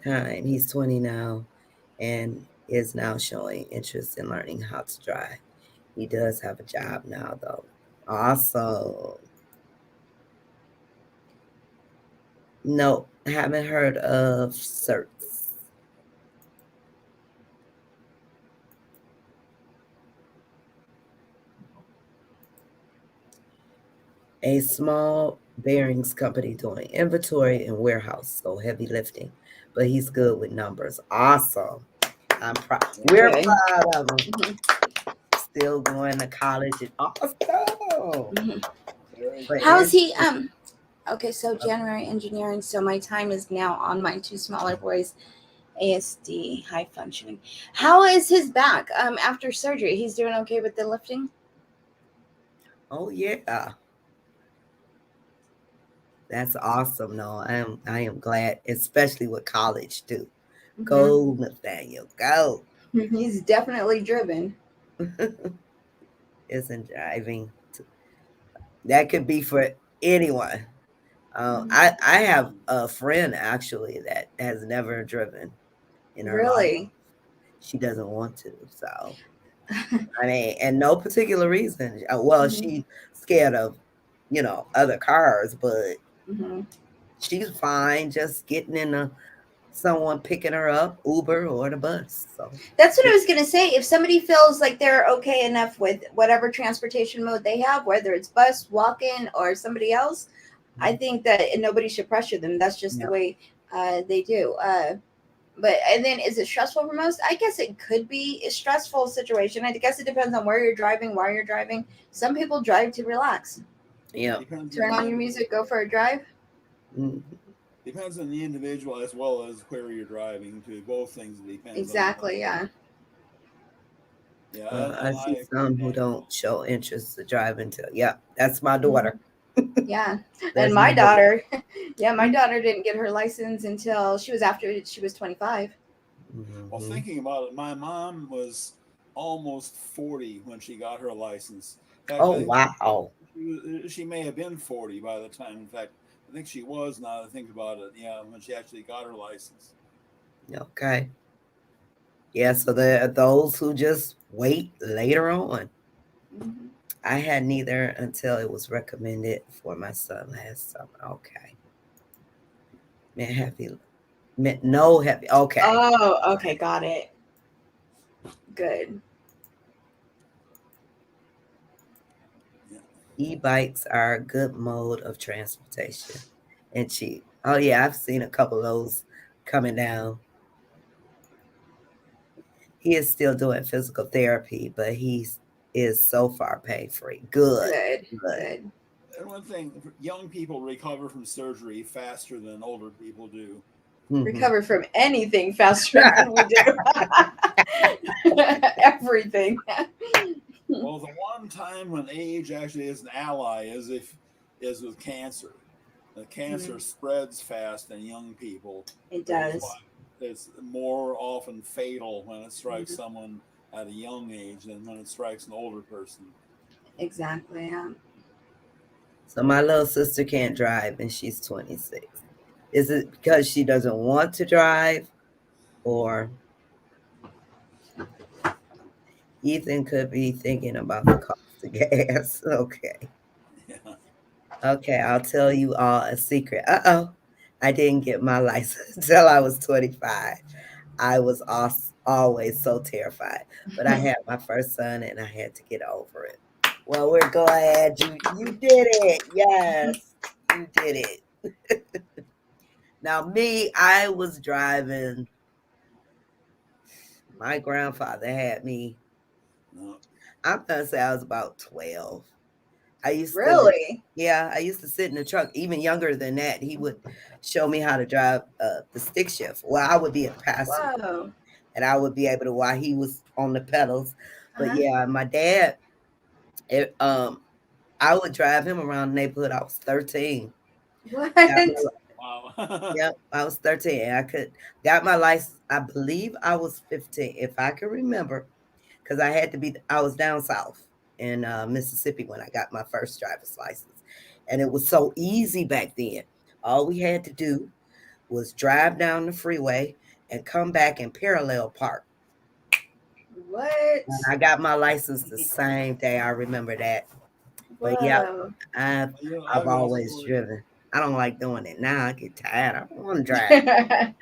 Speaker 1: time. He's 20 now and is now showing interest in learning how to drive. He does have a job now, though. Awesome. No, haven't heard of certs. A small bearings company doing inventory and warehouse, so heavy lifting, but he's good with numbers. Awesome. I'm proud. We're
Speaker 2: Okay.
Speaker 1: proud of him.
Speaker 2: Mhm.
Speaker 1: Still going to college and awesome.
Speaker 2: Mhm.
Speaker 3: Very
Speaker 1: But
Speaker 3: good.
Speaker 2: How's
Speaker 1: in,
Speaker 2: he? Okay, so January engineering. So my time is now on my two smaller boys, ASD, high functioning. How is his back? After surgery, he's doing okay with the lifting.
Speaker 1: oh yeah, that's awesome. No, I am glad, especially with college too.
Speaker 2: Mm-hmm.
Speaker 1: Go, Nathaniel, go.
Speaker 2: He's definitely driven.
Speaker 1: Isn't driving. That could be for anyone.
Speaker 2: Mhm.
Speaker 1: I have a friend actually that has never driven in her life.
Speaker 2: Really?
Speaker 1: She doesn't want to. So I mean, and no particular reason. Well,
Speaker 2: Hmm.
Speaker 1: she's scared of, other cars, but
Speaker 2: Hmm.
Speaker 1: she's fine just getting in someone picking her up, Uber or the bus. So
Speaker 2: That's what I was gonna say. If somebody feels like they're okay enough with whatever transportation mode they have, whether it's bus, walk-in, or somebody else, I think that nobody should pressure them. That's just the
Speaker 1: yeah,
Speaker 2: way they do. But and then is it stressful for most? I guess it could be a stressful situation. I guess it depends on where you're driving, why you're driving. Some people drive to relax.
Speaker 1: yeah.
Speaker 3: Depends on
Speaker 2: Turn
Speaker 3: the
Speaker 2: on your music, go
Speaker 3: individual.
Speaker 2: for a drive.
Speaker 1: Mm.
Speaker 3: depends on the individual as well as where you're driving to. Both things depends on that.
Speaker 2: Exactly. Yeah.
Speaker 3: Yeah,
Speaker 1: I
Speaker 3: and I
Speaker 1: see
Speaker 3: agree,
Speaker 1: some who
Speaker 3: Daniel.
Speaker 1: don't show interest to drive until, yeah, that's my
Speaker 2: Mhm.
Speaker 1: daughter.
Speaker 2: Yeah. And
Speaker 1: That's my
Speaker 2: my
Speaker 1: daughter.
Speaker 2: daughter, yeah, my daughter didn't get her license until she was after she was 25.
Speaker 3: Well,
Speaker 1: Hmm.
Speaker 3: thinking about it, my mom was almost 40 when she got her license. In fact,
Speaker 1: Oh,
Speaker 3: I think
Speaker 1: wow.
Speaker 3: she may have been 40 by the time. In fact, I think she was, now that I think about it, yeah, when she actually got her license.
Speaker 1: Okay. Yeah, so there are those who just wait later on.
Speaker 2: Mhm.
Speaker 1: I had neither until it was recommended for my son last summer. Okay. Meant heavy, meant no heavy. Okay.
Speaker 2: Oh, okay, got it. Good.
Speaker 3: Yeah.
Speaker 1: E-bikes are a good mode of transportation and cheap. Oh yeah, I've seen a couple of those coming down. He is still doing physical therapy, but is so far pain free. Good,
Speaker 2: Good.
Speaker 1: good.
Speaker 2: Good.
Speaker 3: And one thing, young people recover from surgery faster than older people do.
Speaker 1: Hmm.
Speaker 2: Recover from anything faster than we do. Everything.
Speaker 3: Well, the one time when age actually is an ally is with cancer. The cancer
Speaker 2: Mhm.
Speaker 3: spreads fast in young people,
Speaker 2: It
Speaker 3: which is
Speaker 2: does.
Speaker 3: why it's more often fatal when it strikes
Speaker 2: Mhm.
Speaker 3: someone at a young age than when it strikes an older person.
Speaker 2: Exactly. Yeah.
Speaker 1: So my little sister can't drive and she's 26. Is it because she doesn't want to drive, or Ethan could be thinking about the cost of gas? Okay.
Speaker 3: Yeah.
Speaker 1: Okay, I'll tell you all a secret. Uh-oh. I didn't get my license until I was 25. I was always so terrified. But I had my first son and I had to get over it. Well, we're glad you did it. Yes, you did it. Now me, I was driving. My grandfather had me.
Speaker 3: No.
Speaker 1: I'm gonna say I was about 12. I used to,
Speaker 2: Really?
Speaker 1: yeah, I used to sit in the truck. Even younger than that, he would show me how to drive the stick shift. Well, I would be a passenger,
Speaker 2: Whoa.
Speaker 1: and I would be able to while he was on the pedals. But
Speaker 2: Uh-huh.
Speaker 1: yeah, my dad, it, I would drive him around the neighborhood. I was 13.
Speaker 2: What?
Speaker 1: Got my,
Speaker 3: Wow.
Speaker 1: yep, I was 13. I could got my license. I believe I was 15, if I can remember, because I had to be. I was down south in Mississippi when I got my first driver's license, and it was so easy back then. All we had to do was drive down the freeway and come back and parallel park.
Speaker 2: What?
Speaker 1: And I got my license the same day. I remember that. But yeah,
Speaker 2: Whoa.
Speaker 1: I've
Speaker 3: You know,
Speaker 1: I've
Speaker 3: I've got a
Speaker 1: always
Speaker 3: story.
Speaker 1: driven. I don't like doing it now. I get tired. I don't want to drive.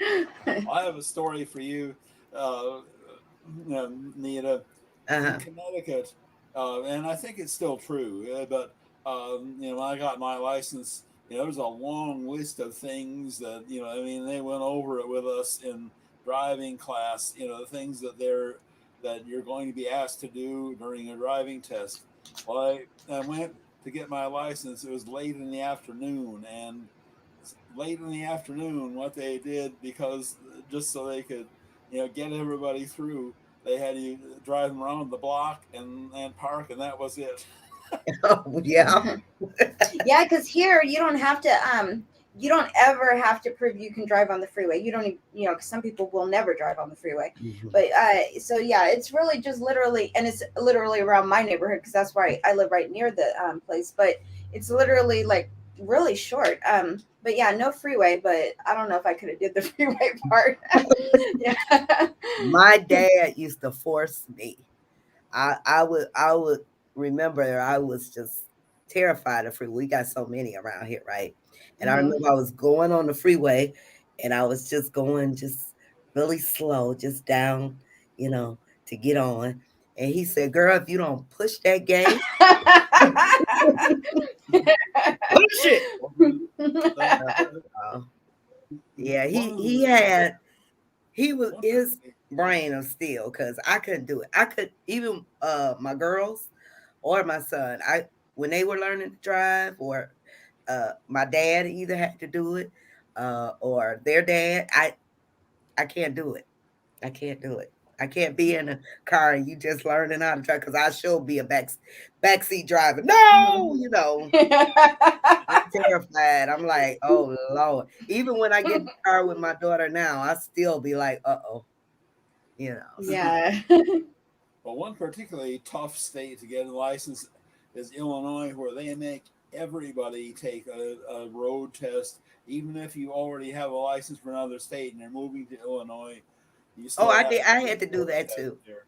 Speaker 3: I have a story for you, uh, Nita. In
Speaker 1: Uh-huh.
Speaker 3: Connecticut, and I think it's still true. But when I got my license, there's a long list of things that I mean, they went over it with us in driving class. The things that you're going to be asked to do during a driving test. Well, I went to get my license. It was late in the afternoon, and late in the afternoon, what they did, because just so they could get everybody through, they had you drive them around the block and park, and that was it.
Speaker 1: Oh, yeah.
Speaker 2: Yeah, because here you don't ever have to prove you can drive on the freeway. You don't because some people will never drive on the freeway.
Speaker 1: Mhm.
Speaker 2: But so yeah, it's really just literally, and it's literally around my neighborhood because that's where I live right near the place. But it's literally like really short. But yeah, no freeway. But I don't know if I could have did the freeway part. Yeah.
Speaker 1: My dad used to force me. I would remember I was just terrified of freeway. We got so many around here, right? And I
Speaker 2: Hmm.
Speaker 1: remember I was going on the freeway and I was just going just really slow, just down, you know, to get on. And he said, "Girl, if you don't push that gate, push it."
Speaker 3: the,
Speaker 1: Uh, yeah,
Speaker 3: one of
Speaker 1: he
Speaker 3: the
Speaker 1: had he was
Speaker 3: one
Speaker 1: his
Speaker 3: of
Speaker 1: brain of steel because I couldn't do it. I could even my girls or my son. I when they were learning to drive, or my dad either had to do it, or their dad. I can't do it. I can't do it. I can't be in a car and you just learning how to drive because I should be a backseat driver. No,
Speaker 2: Mhm.
Speaker 1: I'm terrified. I'm like, oh Lord. Even when I get in the car with my daughter now, I still be like, uh-oh, So
Speaker 2: Yeah.
Speaker 3: Well, one particularly tough state to get a license is Illinois, where they make everybody take a road test, even if you already have a license for another state and you're moving to Illinois, you
Speaker 1: oh,
Speaker 3: still
Speaker 1: I
Speaker 3: have
Speaker 1: did.
Speaker 3: to
Speaker 1: I
Speaker 3: take
Speaker 1: had to
Speaker 3: a
Speaker 1: do
Speaker 3: road
Speaker 1: that
Speaker 3: test
Speaker 1: too.
Speaker 3: here.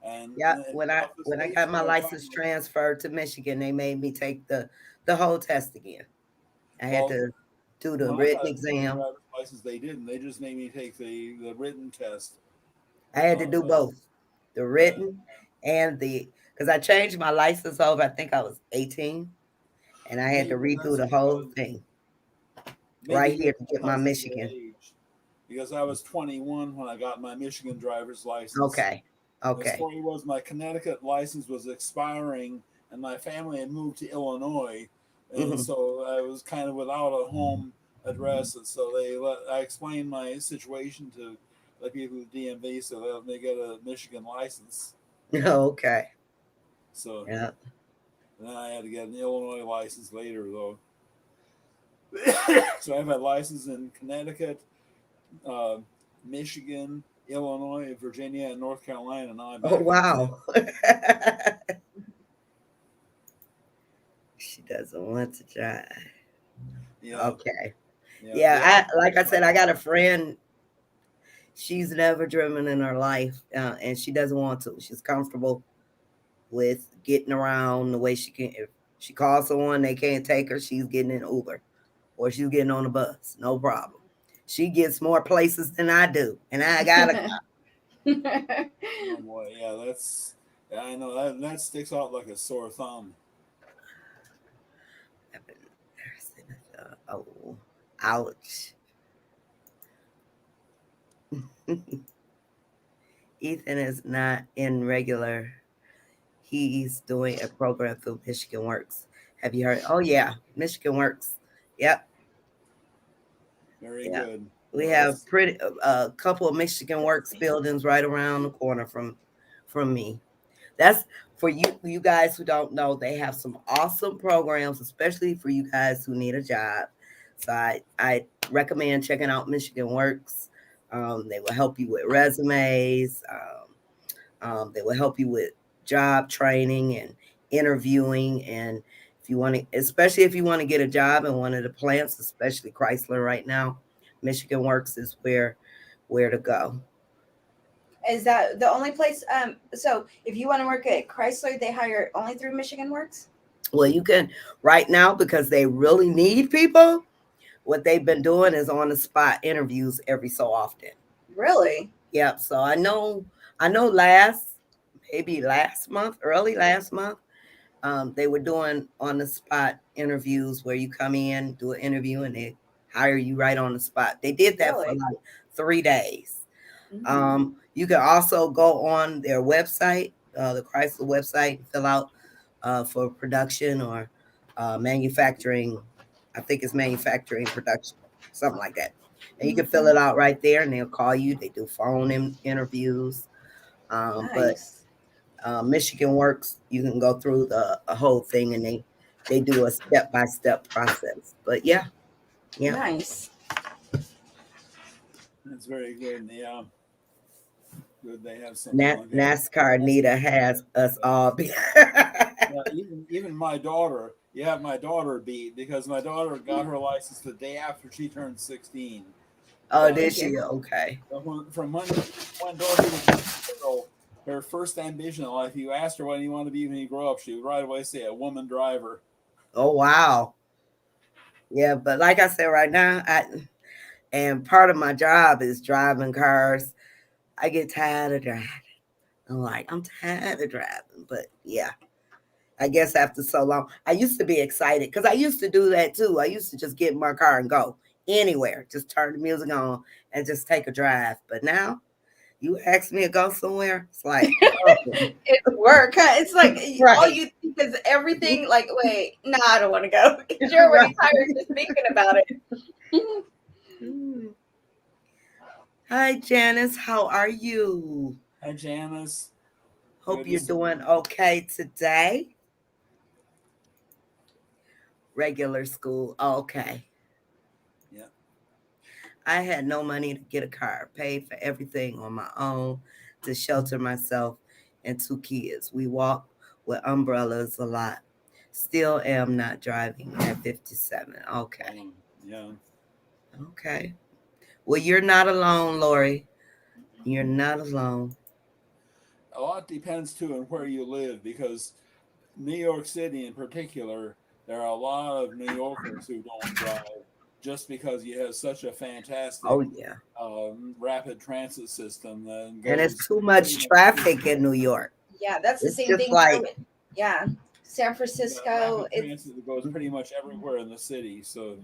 Speaker 3: And
Speaker 1: Yeah,
Speaker 3: in
Speaker 1: when I
Speaker 3: toughest
Speaker 1: when I
Speaker 3: states
Speaker 1: got my
Speaker 3: where I find,
Speaker 1: license transferred to Michigan, they made me take the whole test again. I had
Speaker 3: well,
Speaker 1: to do the
Speaker 3: when I
Speaker 1: written
Speaker 3: got a Michigan
Speaker 1: exam.
Speaker 3: driver's license, they didn't. They just made me take the written test.
Speaker 1: I had to
Speaker 3: Uh,
Speaker 1: do both, the
Speaker 3: uh,
Speaker 1: written and because I changed my license over. I think I was 18, and I had to
Speaker 3: maybe
Speaker 1: redo
Speaker 3: that's
Speaker 1: the whole
Speaker 3: because
Speaker 1: thing
Speaker 3: maybe
Speaker 1: right here
Speaker 3: that's
Speaker 1: to get my
Speaker 3: because of your
Speaker 1: Michigan.
Speaker 3: age. Because I was 21 when I got my Michigan driver's license.
Speaker 1: Okay,
Speaker 3: The
Speaker 1: okay.
Speaker 3: story was my Connecticut license was expiring, and my family had moved to Illinois, and
Speaker 1: Hmm.
Speaker 3: so I was kind of without a home address. And so I explained my situation to the people at DMV, so they let me get a Michigan license.
Speaker 1: Okay.
Speaker 3: So
Speaker 1: Yeah.
Speaker 3: then I had to get an Illinois license later, though. So I have a license in Connecticut, uh, Michigan, Illinois, Virginia, and North Carolina. Now I'm
Speaker 1: Oh
Speaker 3: back in Connecticut.
Speaker 1: wow. She doesn't want to drive.
Speaker 3: Yeah,
Speaker 1: Okay.
Speaker 3: yeah.
Speaker 1: Yeah,
Speaker 3: The
Speaker 1: I like I
Speaker 3: occupational
Speaker 1: said, I got a
Speaker 3: therapist.
Speaker 1: friend. She's never driven in her life, and she doesn't want to. She's comfortable with getting around the way she can. If she calls someone, they can't take her. She's getting an Uber or she's getting on a bus. No problem. She gets more places than I do, and I got a
Speaker 3: Oh boy, yeah, yeah, I know that sticks out like a sore thumb.
Speaker 1: oh, ouch. Ethan is not in regular. He's doing a program through Michigan Works. Have you heard? Oh yeah, Michigan Works. Yep,
Speaker 3: Very
Speaker 1: yeah.
Speaker 3: good.
Speaker 1: We
Speaker 3: Well,
Speaker 1: have
Speaker 3: that's
Speaker 1: pretty a couple of Michigan Works buildings right around the corner from me. That's for you guys who don't know. They have some awesome programs, especially for you guys who need a job. So I recommend checking out Michigan Works. They will help you with resumes. They will help you with job training and interviewing. And if you want to, especially if you want to get a job in one of the plants, especially Chrysler right now, Michigan Works is where to go.
Speaker 2: Is that the only place? So if you want to work at Chrysler, they hire only through Michigan Works?
Speaker 1: Well, you can right now because they really need people. What they've been doing is on the spot interviews every so often.
Speaker 2: Really?
Speaker 1: Yep. So I know maybe last month, early last month, they were doing on the spot interviews where you come in, do an interview, and they hire you right on the spot. They did that for
Speaker 2: Really?
Speaker 1: like 3 days.
Speaker 2: Mm-hmm.
Speaker 1: You can also go on their website, the Chrysler website, and fill out for production or manufacturing. I think it's manufacturing production, something like that. And you can fill
Speaker 2: Mm-hmm.
Speaker 1: it out right there, and they'll call you. They do phone interviews. But
Speaker 2: Nice.
Speaker 1: Michigan Works, you can go through the a whole thing, and they do a step by step process. But yeah, yeah.
Speaker 2: Nice.
Speaker 3: that's very good. Yeah, good. They have something like that.
Speaker 1: NASCAR Nita has us all.
Speaker 3: Yeah, even my daughter. You have my daughter beat because my daughter got her license the day after she turned 16.
Speaker 1: Oh,
Speaker 3: But
Speaker 1: did
Speaker 2: Thank you.
Speaker 1: she? Okay.
Speaker 3: from when Dorothy was a little girl, her first ambition in life, you asked her what you want to be when you grow up, she would right away say a woman driver.
Speaker 1: Oh, wow. Yeah, but like I said, right now, and part of my job is driving cars. I get tired of driving. I'm tired of driving. But yeah, I guess after so long, I used to be excited because I used to do that too. I used to just get in my car and go anywhere, just turn the music on and just take a drive. But now, you ask me to go somewhere, it's like, oh,
Speaker 2: It's work, huh? It's like all
Speaker 1: right,
Speaker 2: you think is everything. Like, wait, no, I don't want to go because you're already
Speaker 1: right.
Speaker 2: tired just thinking about it.
Speaker 1: Mm. Hi, Janice. How are you?
Speaker 3: Hi, Janice.
Speaker 1: Hope
Speaker 3: Good to
Speaker 1: you're
Speaker 3: see
Speaker 1: doing
Speaker 3: you.
Speaker 1: okay today. Regular school. Okay.
Speaker 3: Yeah.
Speaker 1: I had no money to get a car, paid for everything on my own to shelter myself and two kids. We walk with umbrellas a lot. Still am not driving at 57. Okay.
Speaker 3: Yeah.
Speaker 1: Okay. Well, you're not alone, Lori. You're not alone.
Speaker 3: A lot depends too on where you live, because New York City in particular, there are a lot of New Yorkers who don't drive just because you have such a
Speaker 1: Oh,
Speaker 3: fantastic
Speaker 1: yeah.
Speaker 3: rapid transit system that
Speaker 1: And it's
Speaker 3: goes
Speaker 1: too
Speaker 3: pretty
Speaker 1: much
Speaker 3: much everywhere.
Speaker 1: traffic in New York.
Speaker 2: Yeah, that's the
Speaker 1: It's
Speaker 2: same
Speaker 1: just
Speaker 2: thing here
Speaker 1: like,
Speaker 2: with, yeah, San
Speaker 3: You got
Speaker 2: Francisco.
Speaker 3: rapid transit that goes pretty much everywhere in the city. So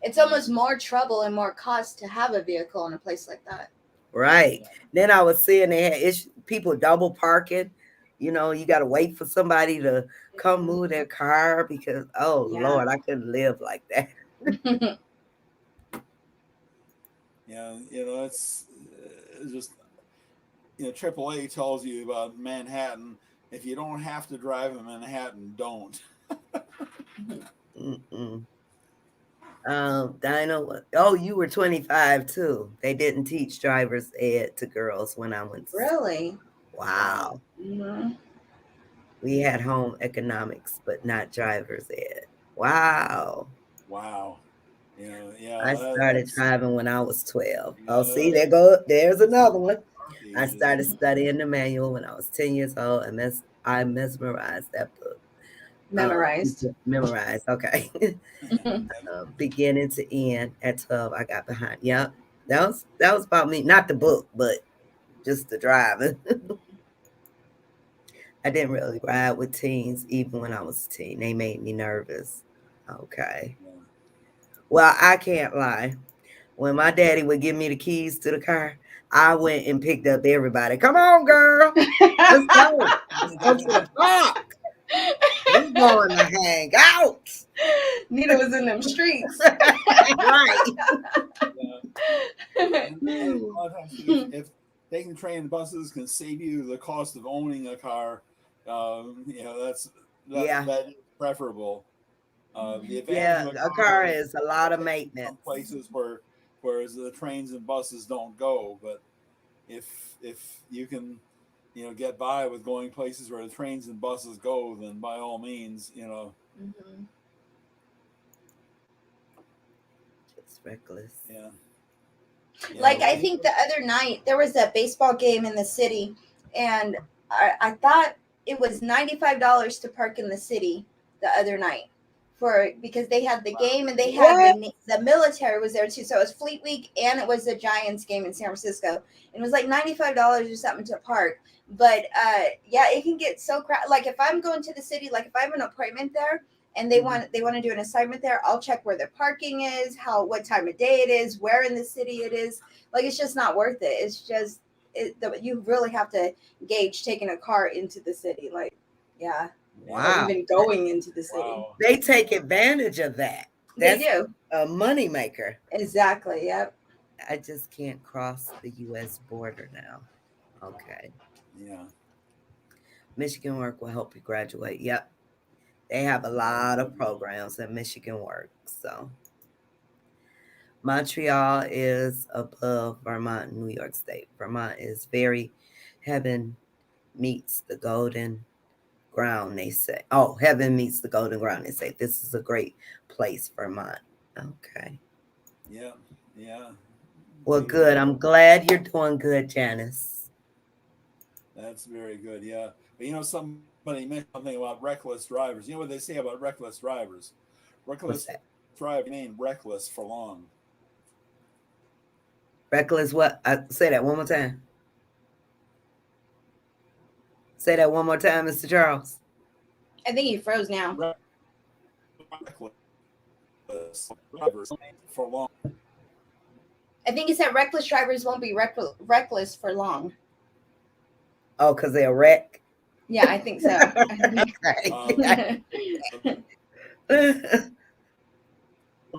Speaker 2: It's
Speaker 3: uh,
Speaker 2: almost more trouble and more cost to have a vehicle in a place like that.
Speaker 1: right.
Speaker 3: yeah,
Speaker 1: Then I was seeing they had people double parking. You got to wait for somebody to come move their car because, oh,
Speaker 2: Yeah.
Speaker 1: Lord, I couldn't live like that.
Speaker 3: yeah, it's just AAA tells you about Manhattan. If you don't have to drive in Manhattan, don't.
Speaker 1: Mm-mm. Dinah, oh, you were 25 too. They didn't teach driver's ed to girls when I went to school.
Speaker 2: Really?
Speaker 3: Wow,
Speaker 1: Wow.
Speaker 2: Hmm.
Speaker 1: We had home economics, but not driver's ed. Wow.
Speaker 3: wow.
Speaker 1: I started
Speaker 3: That's
Speaker 1: driving when I was 12. Oh, see,
Speaker 3: that's
Speaker 1: there's
Speaker 3: that's the
Speaker 1: another one.
Speaker 3: dark
Speaker 1: I
Speaker 3: ages.
Speaker 1: started studying the manual when I was 10 years old, and I mesmerized that book.
Speaker 2: Memorized.
Speaker 1: Memorized, okay. Beginning to end at 12, I got behind. Yep. That was about me. Not the book, but just the driving. I didn't really ride with teens even when I was a teen. They made me nervous. Okay.
Speaker 3: Yeah.
Speaker 1: Well, I can't lie. When my daddy would give me the keys to the car, I went and picked up everybody. Come on, girl. Let's go. Let's go to the park. We going to hang out.
Speaker 2: Nita was in them streets.
Speaker 1: Right.
Speaker 3: Yeah. And
Speaker 1: Ooh.
Speaker 3: a lot of times, if taking train and buses can save you the cost of owning a car,
Speaker 1: Yeah.
Speaker 3: that is preferable. The advantage
Speaker 1: Yeah.
Speaker 3: of a
Speaker 1: A car
Speaker 3: car is
Speaker 1: is a lot of
Speaker 3: it'll take you some
Speaker 1: maintenance.
Speaker 3: places whereas the trains and buses don't go. But if you can, get by with going places where the trains and buses go, then by all means,
Speaker 2: Mhm.
Speaker 1: Just reckless.
Speaker 3: yeah,
Speaker 2: Like, I
Speaker 3: we
Speaker 2: think the other night there was a baseball game in the city, and I thought it was $95 to park in the city the other night, for because they had the game and they had
Speaker 1: What?
Speaker 2: the military was there too. So it was Fleet Week and it was the Giants game in San Francisco, and it was like $95 or something to park. But yeah, it can get so crowded. Like, if I'm going to the city, like if I have an appointment there and they want to do an assignment there, I'll check where their parking is, what time of day it is, where in the city it is. Like, it's just not worth it. It's just you really have to gauge taking a car into the city. Like, yeah, or
Speaker 3: yeah,
Speaker 1: Wow.
Speaker 2: even going into the city.
Speaker 3: wow,
Speaker 1: They take advantage of that.
Speaker 2: They
Speaker 1: That's
Speaker 2: do.
Speaker 1: a moneymaker.
Speaker 2: Exactly. Yep.
Speaker 1: I just can't cross the U.S. border now. Okay.
Speaker 3: yeah,
Speaker 1: Michigan Work will help you graduate. Yep. They have a lot of programs at Michigan Work. So Montreal is above Vermont and New York State. Vermont is very heaven meets the golden ground, they say. Oh, heaven meets the golden ground, they say. This is a great place, Vermont. Okay.
Speaker 3: yeah, yeah.
Speaker 1: Well,
Speaker 3: Beautiful.
Speaker 1: good. I'm glad you're doing good, Janice.
Speaker 3: That's very good. Yeah, but somebody mentioned something about reckless drivers. You know what they say about reckless drivers?
Speaker 1: What's
Speaker 3: Reckless
Speaker 1: that?
Speaker 3: drivers remain reckless for long.
Speaker 1: Reckless what? Say that one more time. Say that one more time, Mr. Charles.
Speaker 2: I think he froze now.
Speaker 3: Reckless drivers for long.
Speaker 2: I think he said reckless drivers won't be reckless for long.
Speaker 1: Oh, because they're a wreck?
Speaker 2: Yeah, I think so. I think.
Speaker 3: Um,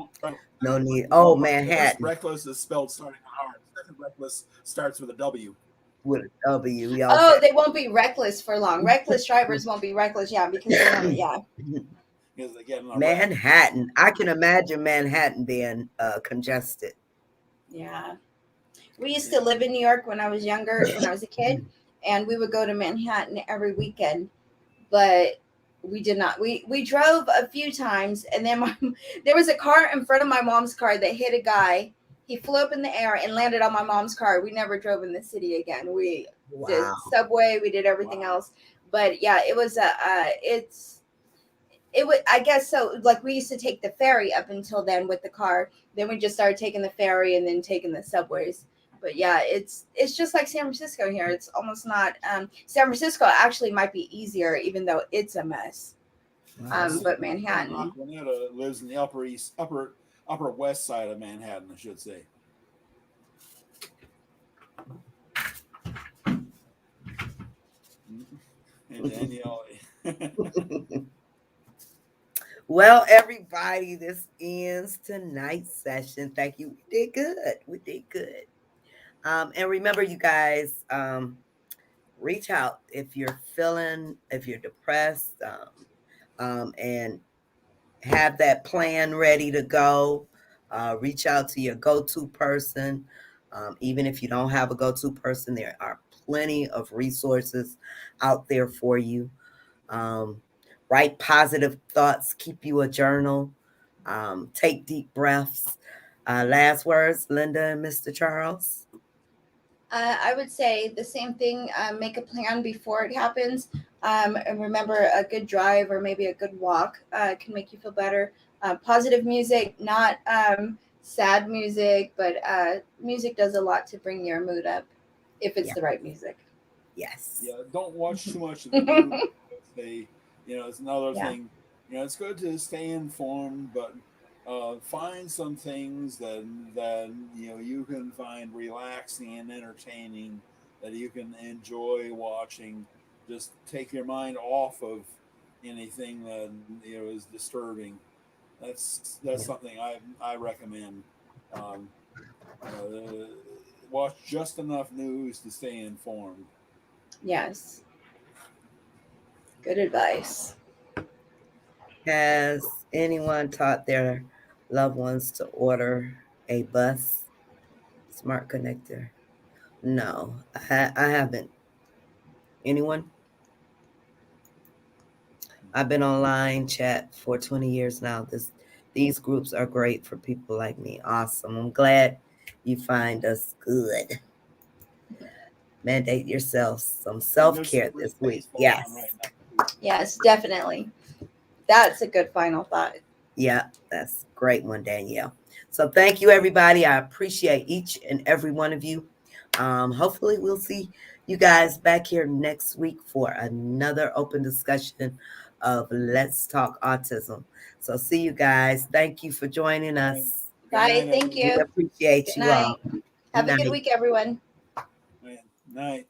Speaker 1: Okay. No need.
Speaker 3: Well,
Speaker 1: Oh,
Speaker 3: the first
Speaker 1: Manhattan
Speaker 3: reckless is spelled starting with R. The second reckless starts with a W.
Speaker 1: with a W. Yeah,
Speaker 2: Oh,
Speaker 1: okay.
Speaker 2: they won't be reckless for long. Reckless drivers won't be reckless, yeah, because they won't. Yeah,
Speaker 3: Because they get in a wreck.
Speaker 1: Manhattan. I can imagine Manhattan being congested.
Speaker 2: yeah. We used
Speaker 3: Yeah.
Speaker 2: to live in New York when I was younger, when I was a kid, and we would go to Manhattan every weekend. But we did not. We drove a few times, and then there was a car in front of my mom's car that hit a guy. He flew up in the air and landed on my mom's car. We never drove in the city again. We did
Speaker 1: Wow.
Speaker 2: subway. We did everything
Speaker 3: Wow.
Speaker 2: else. But yeah, it was a. It would, I guess so. Like we used to take the ferry up until then with the car. Then we just started taking the ferry and then taking the subways. But yeah, it's just like San Francisco here. It's almost not. San Francisco actually might be easier, even though it's a mess.
Speaker 3: My
Speaker 1: Wow.
Speaker 2: But
Speaker 3: sister in
Speaker 2: Manhattan,
Speaker 3: Aquanetta lives in the upper west side of Manhattan, I should say. And Danielle.
Speaker 1: Well, everybody, this ends tonight's session. Thank you. We did good. We did good. And remember, you guys, reach out if you're if you're depressed, and have that plan ready to go. Reach out to your go-to person. Even if you don't have a go-to person, there are plenty of resources out there for you. Um, write positive thoughts, keep you a journal, take deep breaths. Last words, Linda and Mr. Charles.
Speaker 2: I would say the same thing. Make a plan before it happens. And remember, a good drive or maybe a good walk can make you feel better. Positive music, not sad music, but music does a lot to bring your mood up if it's
Speaker 1: Yeah.
Speaker 2: the right music.
Speaker 1: Yes.
Speaker 3: Yeah, don't watch too much of the news. They, it's another
Speaker 2: Yeah.
Speaker 3: thing. It's good to stay informed, but find some things that you can find relaxing and entertaining, that you can enjoy watching. Just take your mind off of anything that is disturbing. That's
Speaker 1: Yeah.
Speaker 3: something I recommend. Um, watch just enough news to stay informed.
Speaker 2: Yes. Good advice.
Speaker 1: Has anyone taught their loved ones to order a bus smart connector? No, I haven't. Anyone? I've been online chat for 20 years now. These groups are great for people like me. Awesome. I'm glad you find us good. Mandate yourself some
Speaker 3: And there's some
Speaker 1: self-care
Speaker 3: great
Speaker 1: this week.
Speaker 3: baseball on right
Speaker 1: Yes.
Speaker 3: now too.
Speaker 2: Yes, definitely. That's a good final thought.
Speaker 1: Yeah, that's a great one, Danielle. So thank you, everybody. I appreciate each and every one of you. Hopefully we'll see you guys back here next week for another open discussion of Let's Talk Autism. So see you guys. Thank you for joining
Speaker 3: All right.
Speaker 1: us.
Speaker 3: Good
Speaker 2: Bye.
Speaker 3: night,
Speaker 2: Thank
Speaker 1: We
Speaker 3: everyone.
Speaker 2: you.
Speaker 1: appreciate
Speaker 2: Good
Speaker 1: you all.
Speaker 2: night.
Speaker 1: Good
Speaker 2: Have a good
Speaker 1: night.
Speaker 2: week, everyone.
Speaker 3: All right. Night.